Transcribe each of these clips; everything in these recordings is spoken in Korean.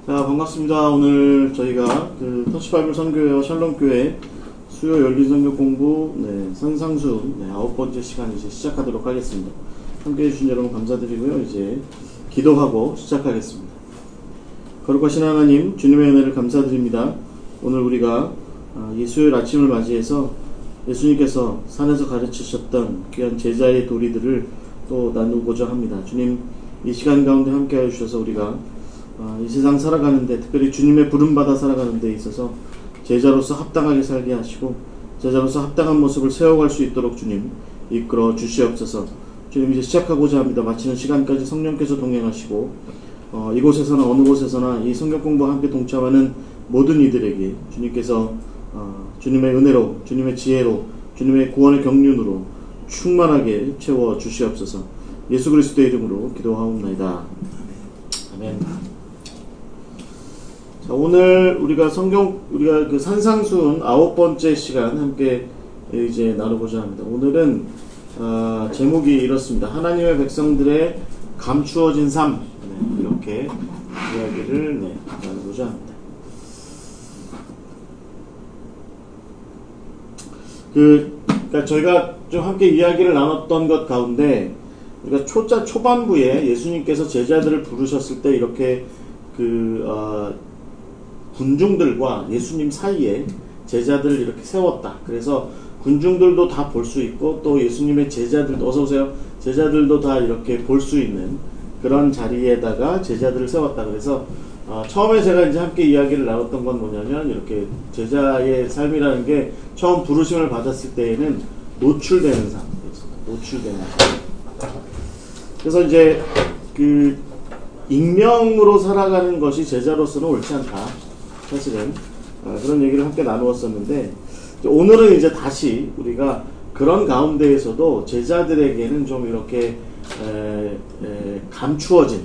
자, 반갑습니다. 오늘 저희가 터치바이블 선교회와 샬롬교회 수요 열린 선교 공부 선상수 9번째 시간 이제 시작하도록 하겠습니다. 함께 해주신 여러분 감사드리고요. 이제 기도하고 시작하겠습니다. 거룩하신 하나님, 주님의 은혜를 감사드립니다. 오늘 우리가 이 수요일 아침을 맞이해서 예수님께서 산에서 가르치셨던 귀한 제자의 도리들을 또 나누고자 합니다. 주님, 이 시간 가운데 함께 하여 주셔서 우리가 이 세상 살아가는데, 특별히 주님의 부름받아 살아가는 데 있어서 제자로서 합당하게 살게 하시고 제자로서 합당한 모습을 세워갈 수 있도록 주님 이끌어 주시옵소서. 주님, 이제 시작하고자 합니다. 마치는 시간까지 성령께서 동행하시고 이곳에서나 어느 곳에서나 이 성경 공부와 함께 동참하는 모든 이들에게 주님께서 주님의 은혜로, 주님의 지혜로, 주님의 구원의 경륜으로 충만하게 채워 주시옵소서. 예수 그리스도의 이름으로 기도하옵나이다. 아멘. 자, 오늘 우리가 그 산상수훈 9번째 시간 함께 이제 나누고자 합니다. 오늘은 제목이 이렇습니다. 하나님의 백성들의 감추어진 삶, 이렇게 이야기를 나누고자 합니다. 그러니까 저희가 좀 함께 이야기를 나눴던 것 가운데, 우리가 초반부에 예수님께서 제자들을 부르셨을 때 이렇게 군중들과 예수님 사이에 제자들을 이렇게 세웠다. 그래서 군중들도 다 볼 수 있고 또 예수님의 제자들도, 어서오세요, 제자들도 다 이렇게 볼 수 있는 그런 자리에다가 제자들을 세웠다. 그래서 처음에 제가 이제 함께 이야기를 나눴던 건 뭐냐면, 이렇게 제자의 삶이라는 게 처음 부르심을 받았을 때에는 노출되는 삶, 노출되는 삶. 그래서 이제 익명으로 살아가는 것이 제자로서는 옳지 않다. 사실은 그런 얘기를 함께 나누었었는데, 오늘은 이제 다시 우리가 그런 가운데에서도 제자들에게는 좀 이렇게 감추어진,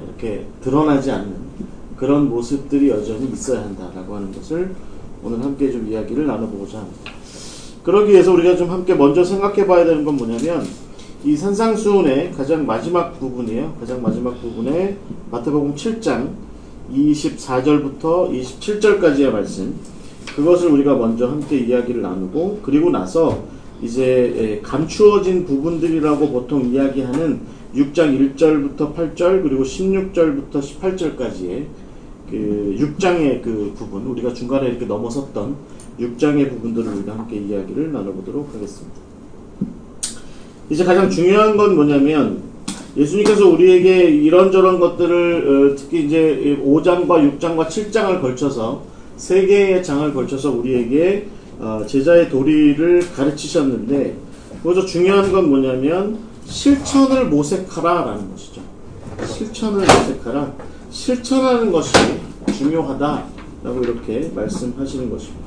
이렇게 드러나지 않는 그런 모습들이 여전히 있어야 한다라고 하는 것을 오늘 함께 좀 이야기를 나눠보고자 합니다. 그러기 위해서 우리가 좀 함께 먼저 생각해 봐야 되는 건 뭐냐면, 이 산상수훈의 가장 마지막 부분이에요. 가장 마지막 부분에 마태복음 7장 24절부터 27절까지의 말씀, 그것을 우리가 먼저 함께 이야기를 나누고, 그리고 나서 이제 감추어진 부분들이라고 보통 이야기하는 6장 1절부터 8절 그리고 16절부터 18절까지의 그 6장의 그 부분, 우리가 중간에 이렇게 넘어섰던 6장의 부분들을 우리가 함께 이야기를 나눠보도록 하겠습니다. 이제 가장 중요한 건 뭐냐면, 예수님께서 우리에게 이런저런 것들을 특히 이제 5장과 6장과 7장을 걸쳐서 3개의 장을 걸쳐서 우리에게 제자의 도리를 가르치셨는데, 거기서 중요한 건 뭐냐면 실천을 모색하라 라는 것이죠. 실천을 모색하라, 실천하는 것이 중요하다라고 이렇게 말씀하시는 것입니다.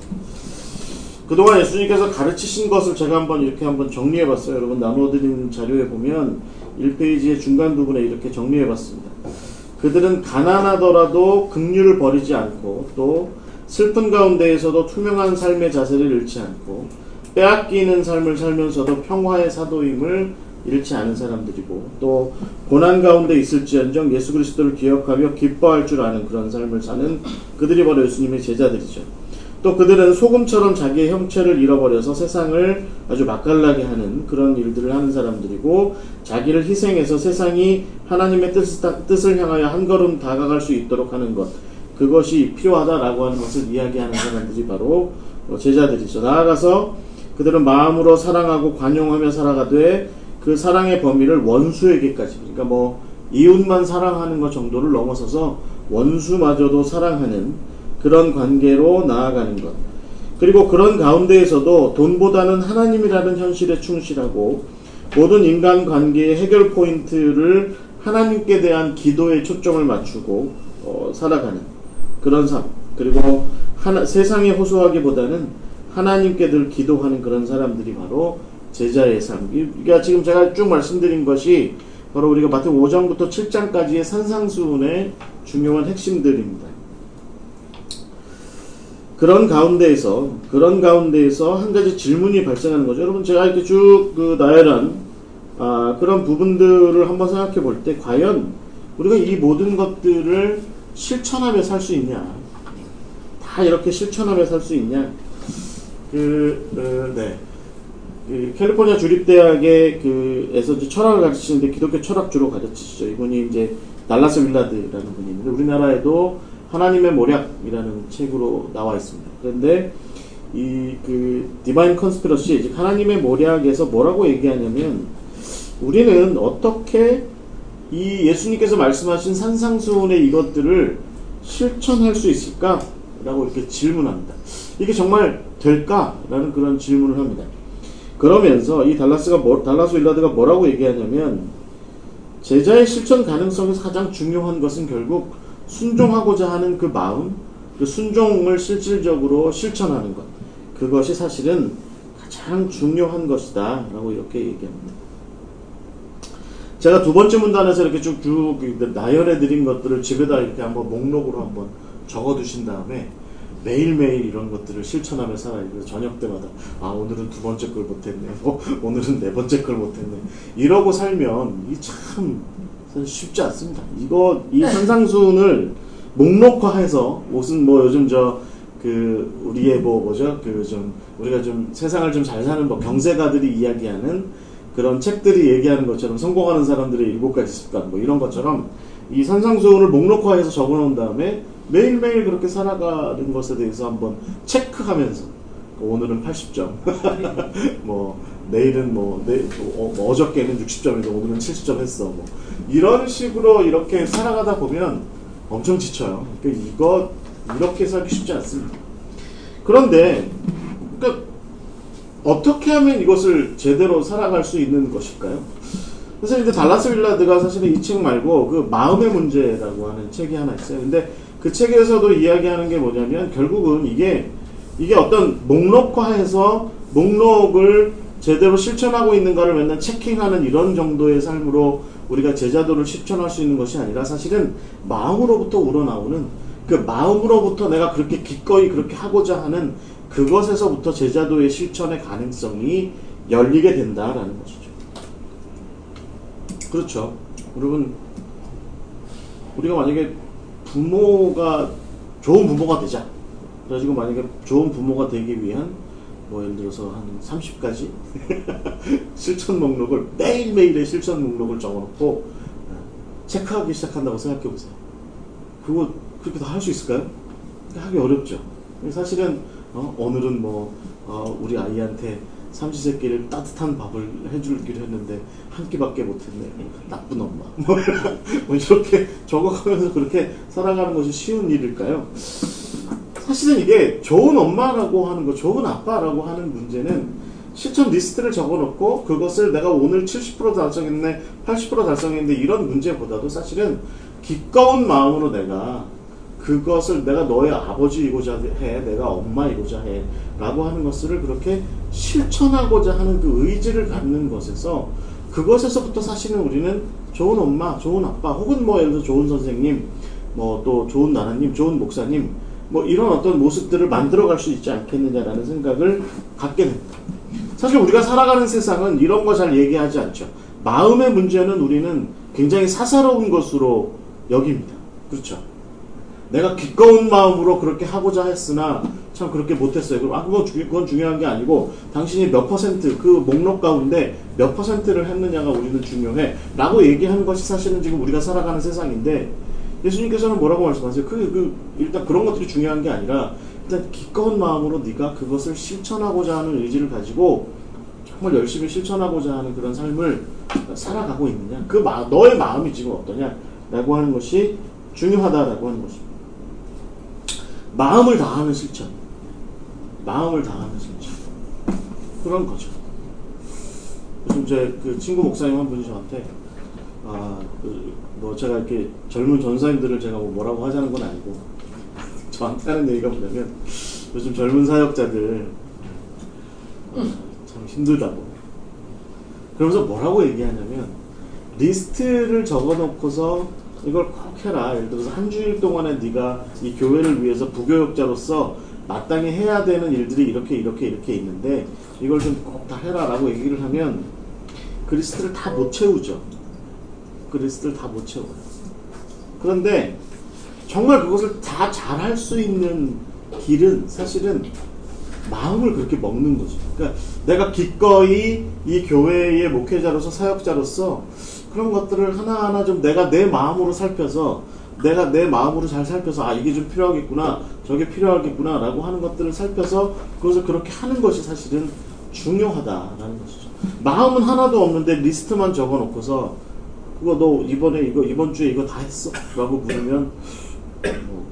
그동안 예수님께서 가르치신 것을 제가 이렇게 한번 정리해봤어요. 여러분 나눠드린 자료에 보면 1페이지의 중간 부분에 이렇게 정리해봤습니다. 그들은 가난하더라도 긍휼을 버리지 않고, 또 슬픈 가운데에서도 투명한 삶의 자세를 잃지 않고, 빼앗기는 삶을 살면서도 평화의 사도임을 잃지 않은 사람들이고, 또 고난 가운데 있을지언정 예수 그리스도를 기억하며 기뻐할 줄 아는 그런 삶을 사는 그들이 바로 예수님의 제자들이죠. 또 그들은 소금처럼 자기의 형체를 잃어버려서 세상을 아주 맛깔나게 하는 그런 일들을 하는 사람들이고, 자기를 희생해서 세상이 하나님의 뜻을 향하여 한 걸음 다가갈 수 있도록 하는 것, 그것이 필요하다라고 하는 것을 이야기하는 사람들이 바로 제자들이죠. 나아가서 그들은 마음으로 사랑하고 관용하며 살아가되, 그 사랑의 범위를 원수에게까지, 그러니까 이웃만 사랑하는 것 정도를 넘어서서 원수마저도 사랑하는 그런 관계로 나아가는 것. 그리고 그런 가운데에서도 돈보다는 하나님이라는 현실에 충실하고, 모든 인간 관계의 해결 포인트를 하나님께 대한 기도에 초점을 맞추고 살아가는 그런 삶. 그리고 세상에 호소하기보다는 하나님께 늘 기도하는 그런 사람들이 바로 제자의 삶. 그러니까 지금 제가 쭉 말씀드린 것이 바로 우리가 마태복음 5장부터 7장까지의 산상수훈의 중요한 핵심들입니다. 그런 가운데에서 한 가지 질문이 발생하는 거죠. 여러분, 제가 이렇게 쭉 나열한 그런 부분들을 한번 생각해 볼 때, 과연 우리가 이 모든 것들을 실천하며 살 수 있냐? 다 이렇게 실천하며 살 수 있냐? 네. 캘리포니아 주립대학의 에서 철학을 가르치시는데 기독교 철학주로 가르치시죠. 이분이 이제 달라스 윌라드라는 분이 있는데 우리나라에도 하나님의 모략이라는 책으로 나와 있습니다. 그런데 디바인 컨스피러시, 즉 하나님의 모략에서 뭐라고 얘기하냐면 우리는 어떻게 이 예수님께서 말씀하신 산상수훈의 이것들을 실천할 수 있을까? 라고 이렇게 질문합니다. 이게 정말 될까? 라는 그런 질문을 합니다. 그러면서 이 달라스 윌라드가 뭐라고 얘기하냐면 제자의 실천 가능성에서 가장 중요한 것은 결국 순종하고자 하는 그 마음, 그 순종을 실질적으로 실천하는 것, 그것이 사실은 가장 중요한 것이다 라고 이렇게 얘기합니다. 제가 두 번째 문단에서 이렇게 쭉쭉 나열해 드린 것들을 집에다 이렇게 한번 목록으로 한번 적어 두신 다음에 매일매일 이런 것들을 실천하며 살아요. 그래서 저녁 때마다 오늘은 두 번째 걸 못했네, 오늘은 네 번째 걸 못했네, 이러고 살면 이 참 쉽지 않습니다. 이 산상순을 목록화해서 무슨 요즘 우리의 우리가 좀 세상을 좀 잘 사는 경제가들이 이야기하는 그런 책들이 얘기하는 것처럼 성공하는 사람들의 7가지 습관 이런 것처럼 이 산상수훈을 목록화해서 적어놓은 다음에 매일매일 그렇게 살아가는 것에 대해서 한번 체크하면서 오늘은 80점 내일은 어저께는 60점인데 오늘은 70점 했어 이런 식으로 이렇게 살아가다 보면 엄청 지쳐요. 그러니까 이렇게 살기 쉽지 않습니다. 그런데 어떻게 하면 이것을 제대로 살아갈 수 있는 것일까요? 그래서 이제 달라스 윌라드가 사실은 이 책 말고 그 마음의 문제라고 하는 책이 하나 있어요. 근데 그 책에서도 이야기하는 게 뭐냐면 결국은 이게 어떤 목록화해서 목록을 제대로 실천하고 있는가를 맨날 체킹하는 이런 정도의 삶으로 우리가 제자도를 실천할 수 있는 것이 아니라 사실은 마음으로부터 우러나오는 그 마음으로부터 내가 그렇게 기꺼이 그렇게 하고자 하는 그것에서부터 제자도의 실천의 가능성이 열리게 된다라는 것이죠. 그렇죠. 여러분, 우리가 만약에 좋은 부모가 되자. 그래가지고 만약에 좋은 부모가 되기 위한 예를 들어서 한 30가지 실천 목록을 매일매일의 실천 목록을 적어놓고 체크하기 시작한다고 생각해보세요. 그거 그렇게 다 할 수 있을까요? 하기 어렵죠. 사실은 오늘은 우리 아이한테 삼시세끼를 따뜻한 밥을 해주기로 했는데 한 끼밖에 못했네. 나쁜 엄마. 이렇게 적어가면서 그렇게 살아가는 것이 쉬운 일일까요? 사실은 이게 좋은 엄마라고 하는 거, 좋은 아빠라고 하는 문제는 실천 리스트를 적어놓고 그것을 내가 오늘 70% 달성했네, 80% 달성했는데 이런 문제보다도 사실은 기꺼운 마음으로 그것을 내가 너의 아버지이고자 해, 내가 엄마이고자 해 라고 하는 것을 그렇게 실천하고자 하는 그 의지를 갖는 것에서 그것에서부터 사실은 우리는 좋은 엄마, 좋은 아빠 혹은 예를 들어 좋은 선생님, 또 좋은 나라님, 좋은 목사님 이런 어떤 모습들을 만들어갈 수 있지 않겠느냐라는 생각을 갖게 됩니다. 사실 우리가 살아가는 세상은 이런 거 잘 얘기하지 않죠. 마음의 문제는 우리는 굉장히 사사로운 것으로 여깁니다. 그렇죠. 내가 기꺼운 마음으로 그렇게 하고자 했으나 참 그렇게 못했어요. 그건 중요한 게 아니고 당신이 몇 퍼센트 그 목록 가운데 몇 퍼센트를 했느냐가 우리는 중요해 라고 얘기하는 것이 사실은 지금 우리가 살아가는 세상인데 예수님께서는 뭐라고 말씀하세요? 일단 그런 것들이 중요한 게 아니라 일단 기꺼운 마음으로 네가 그것을 실천하고자 하는 의지를 가지고 정말 열심히 실천하고자 하는 그런 삶을 살아가고 있느냐, 너의 마음이 지금 어떠냐 라고 하는 것이 중요하다라고 하는 것입니다. 마음을 다하는 실천, 그런 거죠. 요즘 제 친구 목사님 한 분이 저한테 제가 이렇게 젊은 전사님들을 제가 뭐라고 하자는 건 아니고 저한테 하는 얘기가 뭐냐면 요즘 젊은 사역자들 참 힘들다고. 그러면서 뭐라고 얘기하냐면 리스트를 적어놓고서 이걸 꼭 해라. 예를 들어서 한 주일 동안에 네가 이 교회를 위해서 부교역자로서 마땅히 해야 되는 일들이 이렇게 있는데 이걸 좀 꼭 다 해라 라고 얘기를 하면 그 리스트를 다 못 채우죠. 그런데 정말 그것을 다 잘할 수 있는 길은 사실은 마음을 그렇게 먹는 거죠. 그러니까 내가 기꺼이 이 교회의 목회자로서 사역자로서 그런 것들을 하나하나 좀 내가 내 마음으로 살펴서 내가 내 마음으로 잘 살펴서 아 이게 좀 필요하겠구나 저게 필요하겠구나 라고 하는 것들을 살펴서 그것을 그렇게 하는 것이 사실은 중요하다라는 것이죠. 마음은 하나도 없는데 리스트만 적어놓고서 그거 너 이번에 이번 주에 이거 다 했어? 라고 물으면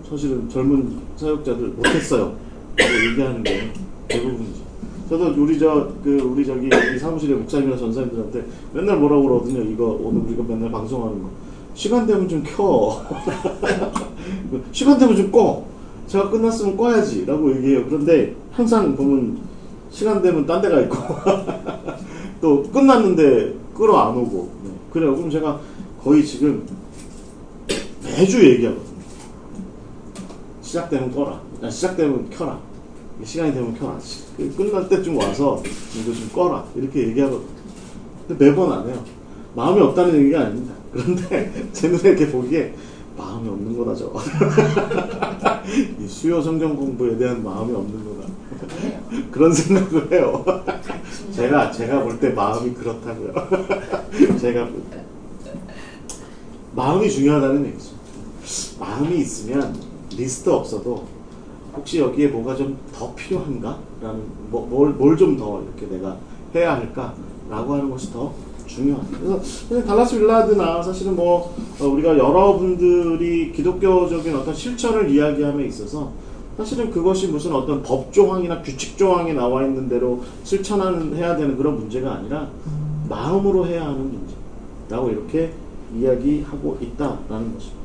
사실은 젊은 사역자들 못했어요 라고 얘기하는 게 대부분이죠. 저도 우리 저기 이 사무실의 목사님이나 전사님들한테 맨날 뭐라고 그러거든요. 이거 오늘 우리가 맨날 방송하는 거 시간 되면 좀 켜. 시간 되면 좀 꺼. 제가 끝났으면 꺼야지 라고 얘기해요. 그런데 항상 보면 시간 되면 딴 데 가 있고 또 끝났는데 끌어 안 오고 네. 그래요. 그럼 제가 거의 지금 매주 얘기하거든요. 시작되면 꺼라. 시작되면 켜라. 시간이 되면 켜라. 끝날 때쯤 와서 이거 좀 꺼라. 이렇게 얘기하거든요. 근데 매번 안 해요. 마음이 없다는 얘기가 아닙니다. 그런데 제 눈에 이렇게 보기에 마음이 없는 거다 저거. 이 수요 성경 공부에 대한 마음이 없는 거다. 그런 생각을 해요. 제가 볼 때 마음이 그렇다고요. 제가 볼 때. 마음이 중요하다는 얘기죠. 마음이 있으면 리스트 없어도 혹시 여기에 뭐가 좀 더 필요한가? 라는 뭘 좀 더 이렇게 내가 해야 할까? 라고 하는 것이 더 중요하다. 그래서 달라스 윌라드나 사실은 우리가 여러분들이 기독교적인 어떤 실천을 이야기함에 있어서 사실은 그것이 무슨 어떤 법조항이나 규칙조항에 나와 있는 대로 실천해야 되는 그런 문제가 아니라 마음으로 해야 하는 문제라고 이렇게 이야기하고 있다라는 것입니다.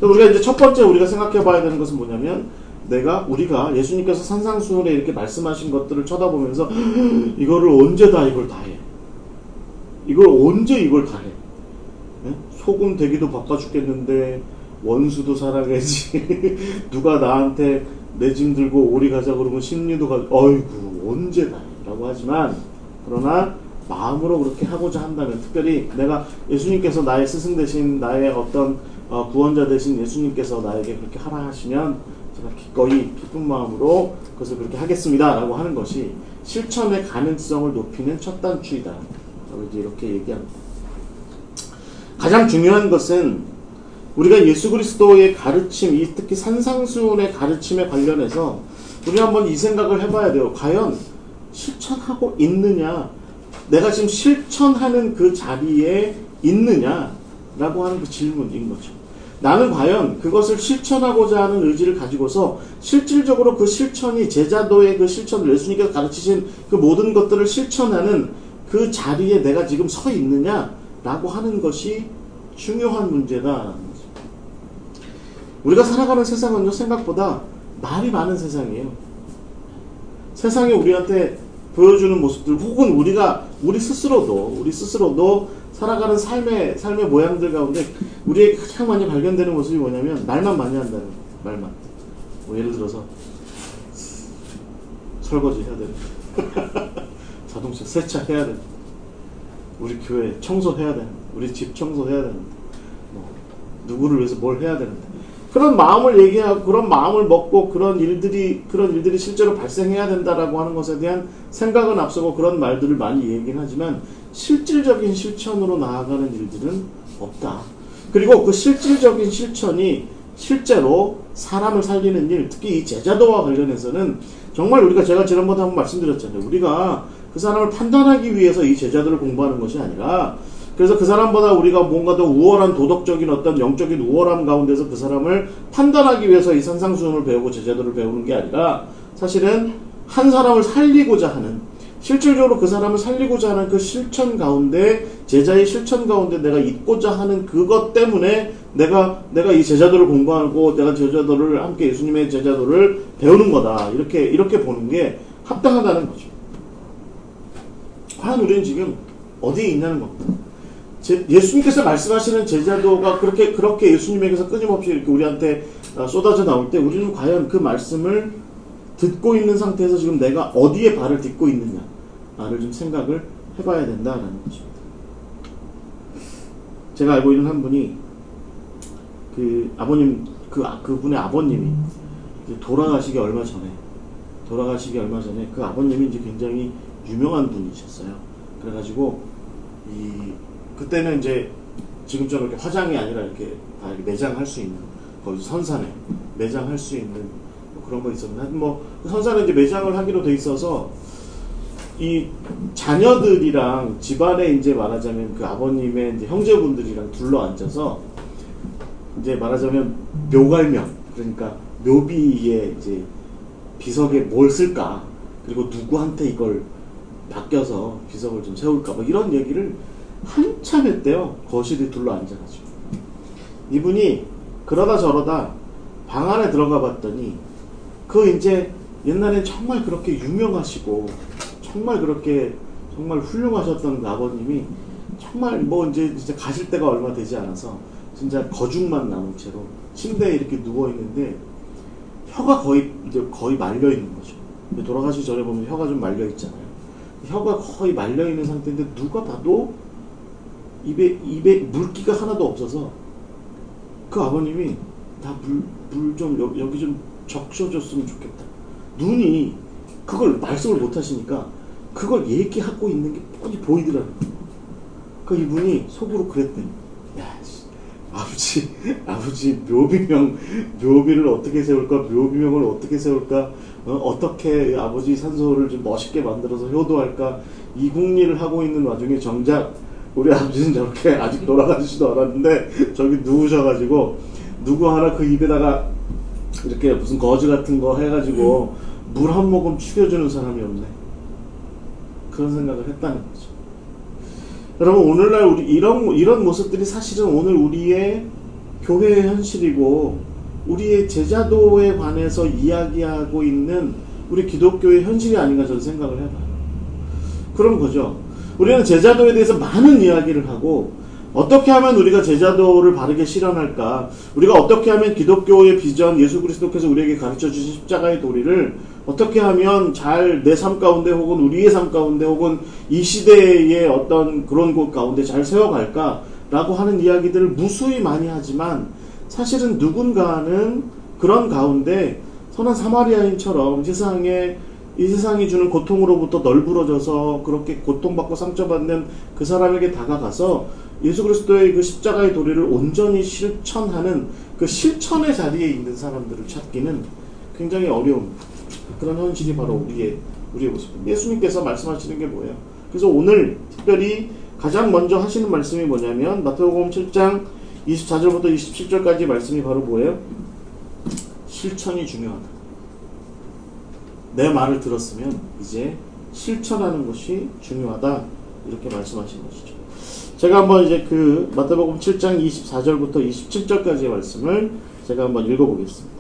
우리가 이제 첫 번째 우리가 생각해 봐야 되는 것은 뭐냐면 우리가 예수님께서 산상수훈에 이렇게 말씀하신 것들을 쳐다보면서 이거를 언제 다 이걸 다 해? 이걸 언제 이걸 다 해? 네? 소금 되기도 바빠 죽겠는데 원수도 사랑해야지. 누가 나한테 내 짐 들고 오리 가자 그러면 심리도 어이구 언제 다 해? 라고 하지만 그러나 마음으로 그렇게 하고자 한다면 특별히 내가 예수님께서 나의 스승 되신 나의 어떤 구원자 되신 예수님께서 나에게 그렇게 하라 하시면 제가 기꺼이 기쁜 마음으로 그것을 그렇게 하겠습니다 라고 하는 것이 실천의 가능성을 높이는 첫 단추이다 라고 이제 이렇게 얘기합니다. 가장 중요한 것은 우리가 예수 그리스도의 가르침, 특히 산상수훈의 가르침에 관련해서 우리 한번 이 생각을 해봐야 돼요. 과연 실천하고 있느냐, 내가 지금 실천하는 그 자리에 있느냐라고 하는 그 질문인 거죠. 나는 과연 그것을 실천하고자 하는 의지를 가지고서 실질적으로 그 실천이 제자도의 그 실천을 예수님께서 가르치신 그 모든 것들을 실천하는 그 자리에 내가 지금 서 있느냐라고 하는 것이 중요한 문제다라는 거죠. 우리가 살아가는 세상은요, 생각보다 말이 많은 세상이에요. 세상에 우리한테 보여주는 모습들, 혹은 우리 스스로도 살아가는 삶의 모양들 가운데 우리에게 가장 많이 발견되는 모습이 뭐냐면 말만 많이 한다는 거예요. 말만. 예를 들어서 설거지 해야 되는 자동차 세차해야 되는 우리 교회 청소해야 되는 우리 집 청소해야 되는 누구를 위해서 뭘 해야 되는데 그런 마음을 얘기하고 그런 마음을 먹고 그런 일들이 실제로 발생해야 된다라고 하는 것에 대한 생각은 앞서고 그런 말들을 많이 얘기는 하지만 실질적인 실천으로 나아가는 일들은 없다. 그리고 그 실질적인 실천이 실제로 사람을 살리는 일, 특히 이 제자도와 관련해서는 정말 제가 지난번에 한번 말씀드렸잖아요. 우리가 그 사람을 판단하기 위해서 이 제자도를 공부하는 것이 아니라 그래서 그 사람보다 우리가 뭔가 더 우월한 도덕적인 어떤 영적인 우월함 가운데서 그 사람을 판단하기 위해서 이 산상수훈을 배우고 제자도를 배우는 게 아니라 사실은 한 사람을 살리고자 하는 실질적으로 그 사람을 살리고자 하는 그 실천 가운데 제자의 실천 가운데 내가 있고자 하는 그것 때문에 내가 이 제자도를 공부하고 내가 제자도를 함께 예수님의 제자도를 배우는 거다 이렇게 보는 게 합당하다는 거죠. 과연 우리는 지금 어디에 있냐는 겁니다. 예수님께서 말씀하시는 제자도가 그렇게 예수님에게서 끊임없이 이렇게 우리한테 쏟아져 나올 때 우리는 과연 그 말씀을 듣고 있는 상태에서 지금 내가 어디에 발을 딛고 있느냐를 좀 생각을 해봐야 된다라는 것입니다. 제가 알고 있는 한 분이 그 아버님, 그분의 아버님이 이제 돌아가시기 얼마 전에 그 아버님이 이제 굉장히 유명한 분이셨어요. 그래가지고 그때는 이제 지금처럼 이렇게 화장이 아니라 이렇게 다 이렇게 매장할 수 있는, 거기 선산에 매장할 수 있는 뭐 그런 거 있었는데, 뭐 그 선산에 이제 매장을 하기로 돼 있어서 이 자녀들이랑 집안에 이제 말하자면 그 아버님의 이제 형제분들이랑 둘러 앉아서 이제 말하자면 묘갈명, 그러니까 묘비에 이제 비석에 뭘 쓸까, 그리고 누구한테 이걸 바뀌어서 비석을 좀 세울까, 뭐 이런 얘기를 한참 했대요. 거실에 둘러 앉아가지고. 이분이 그러다 저러다 방 안에 들어가 봤더니 이제 옛날엔 정말 그렇게 유명하시고 정말 그렇게 정말 훌륭하셨던 그 아버님이 정말 뭐 이제 가실 때가 얼마 되지 않아서 진짜 거죽만 남은 채로 침대에 이렇게 누워 있는데 혀가 거의 말려 있는 거죠. 돌아가시기 전에 보면 혀가 좀 말려 있잖아요. 혀가 거의 말려 있는 상태인데 누가 봐도 입에 물기가 하나도 없어서 그 아버님이 나 물 좀 여기 좀 적셔줬으면 좋겠다. 눈이 그걸 말씀을 못 하시니까 그걸 얘기하고 있는 게 뻔히 보이더라고요. 그 이분이 속으로 그랬더니, 야, 아버지 묘비를 어떻게 세울까, 묘비명을 어떻게 세울까, 어떻게 아버지 산소를 좀 멋있게 만들어서 효도할까, 이 궁리를 하고 있는 와중에 정작 우리 아버지는 저렇게 아직 돌아가시지도 않았는데 저기 누우셔가지고 누구 하나 그 입에다가 이렇게 무슨 거즈 같은 거 해가지고 물 한 모금 축여주는 사람이 없네. 그런 생각을 했다는 거죠. 여러분, 오늘날 우리 이런 모습들이 사실은 오늘 우리의 교회의 현실이고 우리의 제자도에 관해서 이야기하고 있는 우리 기독교의 현실이 아닌가 저는 생각을 해봐요. 그런 거죠. 우리는 제자도에 대해서 많은 이야기를 하고 어떻게 하면 우리가 제자도를 바르게 실현할까, 우리가 어떻게 하면 기독교의 비전, 예수 그리스도께서 우리에게 가르쳐 주신 십자가의 도리를 어떻게 하면 잘 내 삶 가운데 혹은 우리의 삶 가운데 혹은 이 시대의 어떤 그런 곳 가운데 잘 세워갈까 라고 하는 이야기들을 무수히 많이 하지만 사실은 누군가는 그런 가운데 선한 사마리아인처럼 이 세상이 주는 고통으로부터 널브러져서 그렇게 고통받고 상처받는 그 사람에게 다가가서 예수 그리스도의 그 십자가의 도리를 온전히 실천하는 그 실천의 자리에 있는 사람들을 찾기는 굉장히 어려운 그런 현실이 바로 우리의 모습입니다. 예수님께서 말씀하시는 게 뭐예요? 그래서 오늘 특별히 가장 먼저 하시는 말씀이 뭐냐면 마태복음 7장 24절부터 27절까지 말씀이 바로 뭐예요? 실천이 중요하다. 내 말을 들었으면 이제 실천하는 것이 중요하다. 이렇게 말씀하신 것이죠. 제가 한번 이제 그 마태복음 7장 24절부터 27절까지의 말씀을 제가 한번 읽어보겠습니다.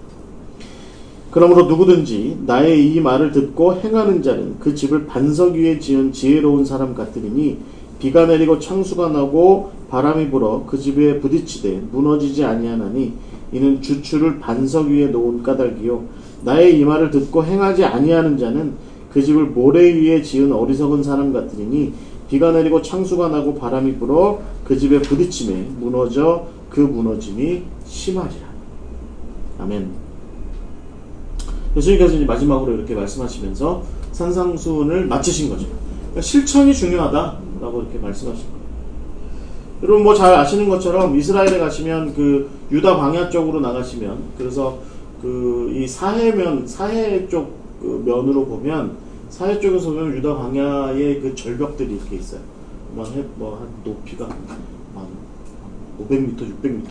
그러므로 누구든지 나의 이 말을 듣고 행하는 자는 그 집을 반석 위에 지은 지혜로운 사람 같으리니 비가 내리고 창수가 나고 바람이 불어 그 집에 부딪히되 무너지지 아니하나니 이는 주추를 반석 위에 놓은 까닭이요 나의 이 말을 듣고 행하지 아니하는 자는 그 집을 모래 위에 지은 어리석은 사람 같으리니 비가 내리고 창수가 나고 바람이 불어 그 집에 부딪힘에 무너져 그 무너짐이 심하리라. 아멘. 예수님께서 이제 마지막으로 이렇게 말씀하시면서 산상수훈을 마치신 거죠. 그러니까 실천이 중요하다라고 이렇게 말씀하신 거예요. 여러분 뭐 잘 아시는 것처럼 이스라엘에 가시면 그 유다 광야 쪽으로 나가시면 그래서 그 이 사해 쪽 그 면으로 보면 사해 쪽에서 보면 유다 광야의 그 절벽들이 이렇게 있어요. 한 높이가 한 500m, 600m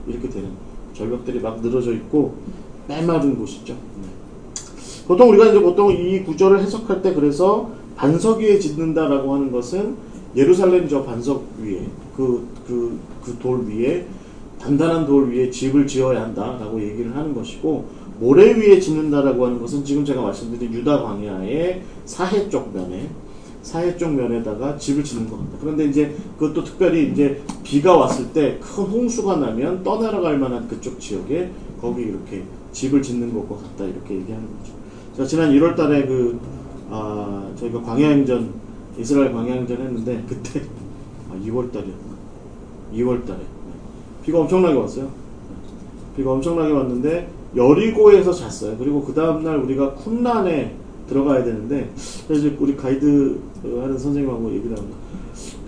이렇게 되는 절벽들이 막 늘어져 있고 메마른 곳이죠. 보통 우리가 이제 이 구절을 해석할 때 그래서 반석 위에 짓는다라고 하는 것은 예루살렘 저 반석 위에 그 돌 위에 단단한 돌 위에 집을 지어야 한다라고 얘기를 하는 것이고 모래 위에 짓는다라고 하는 것은 지금 제가 말씀드린 유다 광야의 사해 쪽 면에다가 집을 짓는 것 같다. 그런데 이제 그것도 특별히 이제 비가 왔을 때 큰 홍수가 나면 떠내려갈 만한 그쪽 지역에 거기 이렇게 집을 짓는 것과 같다 이렇게 얘기하는 거죠. 제가 지난 1월달에 저희가 광야행전 이스라엘 광야행전 했는데 그때 2월달이었나? 2월달에 비가 엄청나게 왔어요. 비가 엄청나게 왔는데 여리고에서 잤어요. 그리고 그 다음날 우리가 쿰란에 들어가야 되는데 그래서 우리 가이드 하는 선생님하고 얘기를 하면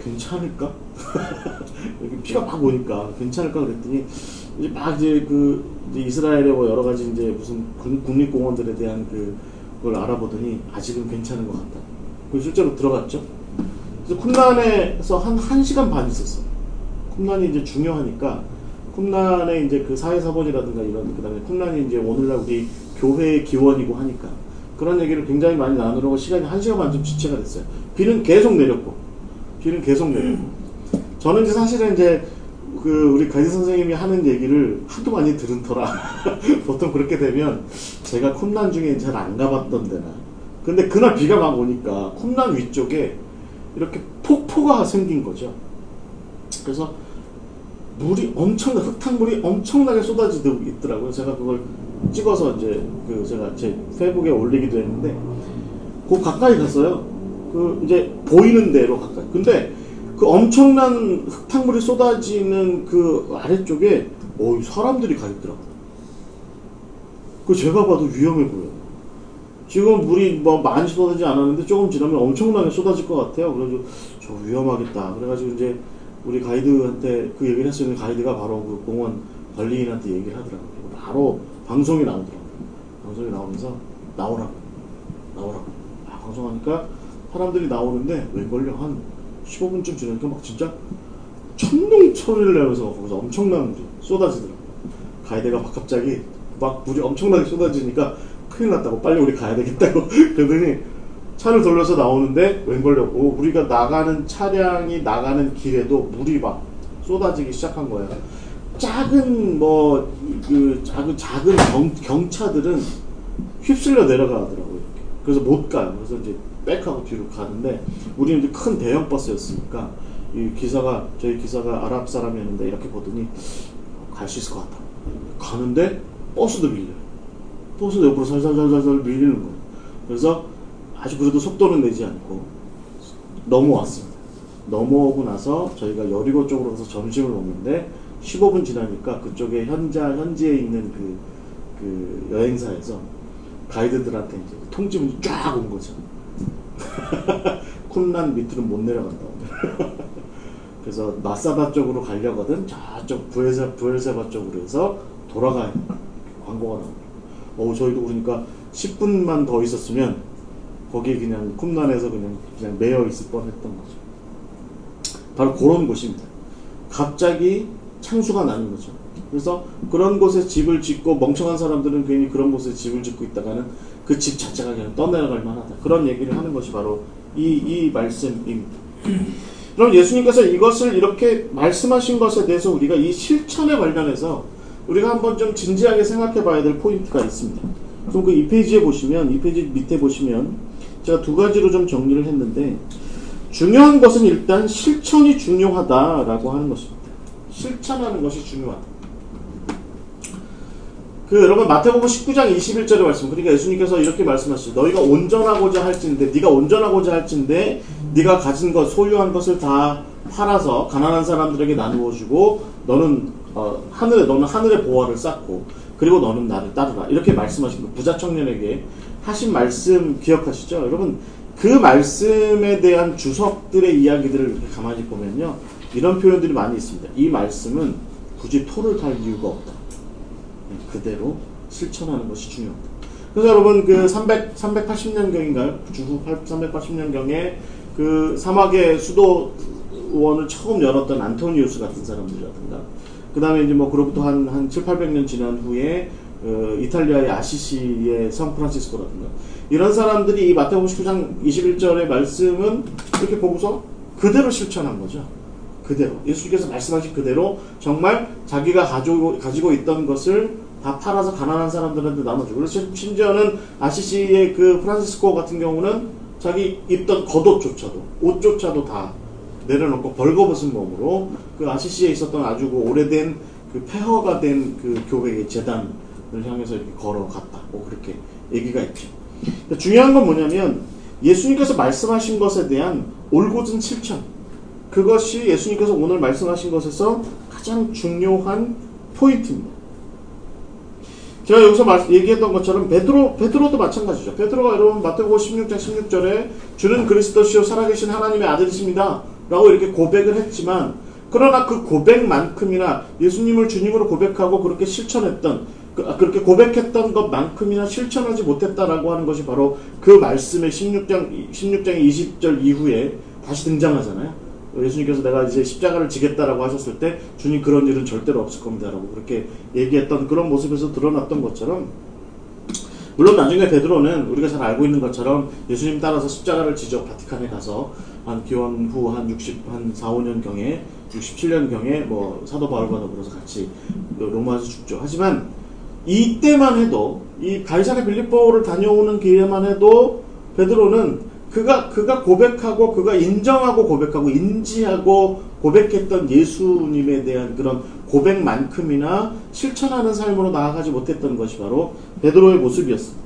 괜찮을까? 이렇게 비가 막 오니까 괜찮을까 그랬더니 이제 막 이제 이제 이스라엘의 뭐 여러 가지 이제 무슨 국립공원들에 대한 그걸 알아보더니 아직은 괜찮은 것 같다. 그 실제로 들어갔죠. 그래서 쿰란에서 한 1시간 반 있었어요. 쿰란이 이제 중요하니까 쿰란에 이제 그 사회사본이라든가 이런 그다음에 쿰란이 이제 오늘날 우리 교회의 기원이고 하니까 그런 얘기를 굉장히 많이 나누려고 시간이 1시간 반쯤 지체가 됐어요. 비는 계속 내렸고. 저는 이제 사실은 이제 우리 가이드 선생님이 하는 얘기를 하도 많이 들은 터라 보통 그렇게 되면 제가 쿰란 중에 잘 안 가봤던 데나 근데 그날 비가 막 오니까 쿰란 위쪽에 이렇게 폭포가 생긴 거죠. 그래서 흙탕물이 엄청나게 쏟아지고 있더라고요. 제가 그걸 찍어서 이제 제가 제 페이북에 올리기도 했는데 그 가까이 갔어요. 이제 보이는 대로 가까이. 근데 그 엄청난 흙탕물이 쏟아지는 그 아래쪽에 사람들이 가 있더라고요. 제가 봐도 위험해 보여요. 지금 물이 뭐 많이 쏟아지지 않았는데 조금 지나면 엄청나게 쏟아질 것 같아요. 그래서 저 위험하겠다. 그래가지고 이제 우리 가이드한테 그 얘기를 했으니 가이드가 바로 그 공원 관리인한테 얘기를 하더라고요. 바로 방송이 나오더라고요. 방송이 나오면서 나오라고. 방송하니까 사람들이 나오는데 웬걸요 한 15분쯤 지나니까 막 진짜 천둥 소리를 내면서 거기서 엄청난 물이 쏟아지더라고요. 가이드가 막 갑자기 막 물이 엄청나게 쏟아지니까 큰일 났다고 빨리 우리 가야 되겠다고 그러더니 차를 돌려서 나오는데 웬걸요 우리가 나가는 차량이 나가는 길에도 물이 막 쏟아지기 시작한 거예요. 작은 작은 경차들은 휩쓸려 내려가더라고요. 그래서 못 가요. 그래서 이제 백하고 뒤로 가는데 우리는 이제 큰 대형 버스였으니까 저희 기사가 아랍 사람이었는데 이렇게 보더니 갈 수 있을 것 같다. 가는데 버스도 밀려요. 버스도 옆으로 살살살살 밀리는 거예요. 그래서 아주 그래도 속도는 내지 않고 넘어왔습니다. 넘어오고 나서 저희가 여리고 쪽으로 가서 점심을 먹는데 15분 지나니까 그쪽에 현지에 있는 그 여행사에서 가이드들한테 이제 통지문이 쫙 온 거죠. 쿰란 밑으로 못 내려간다고. 그래서 마사바 쪽으로 가려거든 저쪽 부엘세바 쪽으로 해서 돌아가야 광고가 나오고. 저희도 그러니까 10분만 더 있었으면 거기 그냥 쿰란에서 그냥 매여 있을 뻔했던 거죠. 바로 그런 곳입니다. 갑자기 창수가 나는 거죠. 그래서 그런 곳에 집을 짓고 멍청한 사람들은 괜히 그런 곳에 집을 짓고 있다가는 그 집 자체가 그냥 떠내려갈 만하다. 그런 얘기를 하는 것이 바로 이 말씀입니다. 그럼 예수님께서 이것을 이렇게 말씀하신 것에 대해서 우리가 이 실천에 관련해서 우리가 한번 좀 진지하게 생각해 봐야 될 포인트가 있습니다. 그럼 이 페이지에 보시면, 이 페이지 밑에 보시면 제가 두 가지로 좀 정리를 했는데 중요한 것은 일단 실천이 중요하다라고 하는 것입니다. 실천하는 것이 중요하다. 여러분 마태복음 19장 21절의 말씀, 그러니까 예수님께서 이렇게 말씀하시죠. 너희가 온전하고자 할진대, 네가 온전하고자 할진대 네가 가진 것, 소유한 것을 다 팔아서 가난한 사람들에게 나누어 주고 너는 하늘의 보화를 쌓고 그리고 너는 나를 따르라. 이렇게 말씀하신 거, 부자 청년에게 하신 말씀 기억하시죠? 여러분 그 말씀에 대한 주석들의 이야기들을 이렇게 가만히 보면요, 이런 표현들이 많이 있습니다. 이 말씀은 굳이 토를 달 이유가 없다. 그대로 실천하는 것이 중요하다. 그래서 여러분 380년경인가요? 주후 380년경에 그 사막의 수도원을 처음 열었던 안토니우스 같은 사람들이라든가, 그 다음에 이제 그로부터 한 700~800년 지난 후에 이탈리아의 아시시의 성프란시스코라든가 이런 사람들이 이 마태복음 19장 21절의 말씀은 이렇게 보고서 그대로 실천한 거죠. 그대로 예수께서 말씀하신 그대로 정말 자기가 가지고 있던 것을 다 팔아서 가난한 사람들한테 나눠주고, 그래서 심지어는 아시시의 그 프란시스코 같은 경우는 자기 입던 겉옷조차도, 옷조차도 다 내려놓고 벌거벗은 몸으로 그 아시시에 있었던 아주 오래된 그 폐허가 된 그 교회의 재단을 향해서 이렇게 걸어갔다. 그렇게 얘기가 있죠. 중요한 건 뭐냐면 예수님께서 말씀하신 것에 대한 올곧은 실천, 그것이 예수님께서 오늘 말씀하신 것에서 가장 중요한 포인트입니다. 제가 여기서 얘기했던 것처럼 베드로도 마찬가지죠. 베드로가 여러분 마태복음 16장 16절에 주는 그리스도시요 살아계신 하나님의 아들이십니다 라고 이렇게 고백을 했지만, 그러나 그 고백만큼이나 예수님을 주님으로 고백하고 그렇게 실천했던, 그렇게 고백했던 것만큼이나 실천하지 못했다라고 하는 것이 바로 그 말씀의 16장의 20절 이후에 다시 등장하잖아요. 예수님께서 내가 이제 십자가를 지겠다라고 하셨을 때 주님 그런 일은 절대로 없을 겁니다라고 그렇게 얘기했던 그런 모습에서 드러났던 것처럼, 물론 나중에 베드로는 우리가 잘 알고 있는 것처럼 예수님 따라서 십자가를 지죠. 바티칸에 가서 한 기원 후 한 4, 5년경에 67년경에 뭐 사도 바울과 더불어서 같이 로마에서 죽죠. 하지만 이때만 해도, 이 가이사랴 빌립보를 다녀오는 기회만 해도 베드로는 그가 고백하고 그가 인정하고 고백하고 인지하고 고백했던 예수님에 대한 그런 고백만큼이나 실천하는 삶으로 나아가지 못했던 것이 바로 베드로의 모습이었습니다.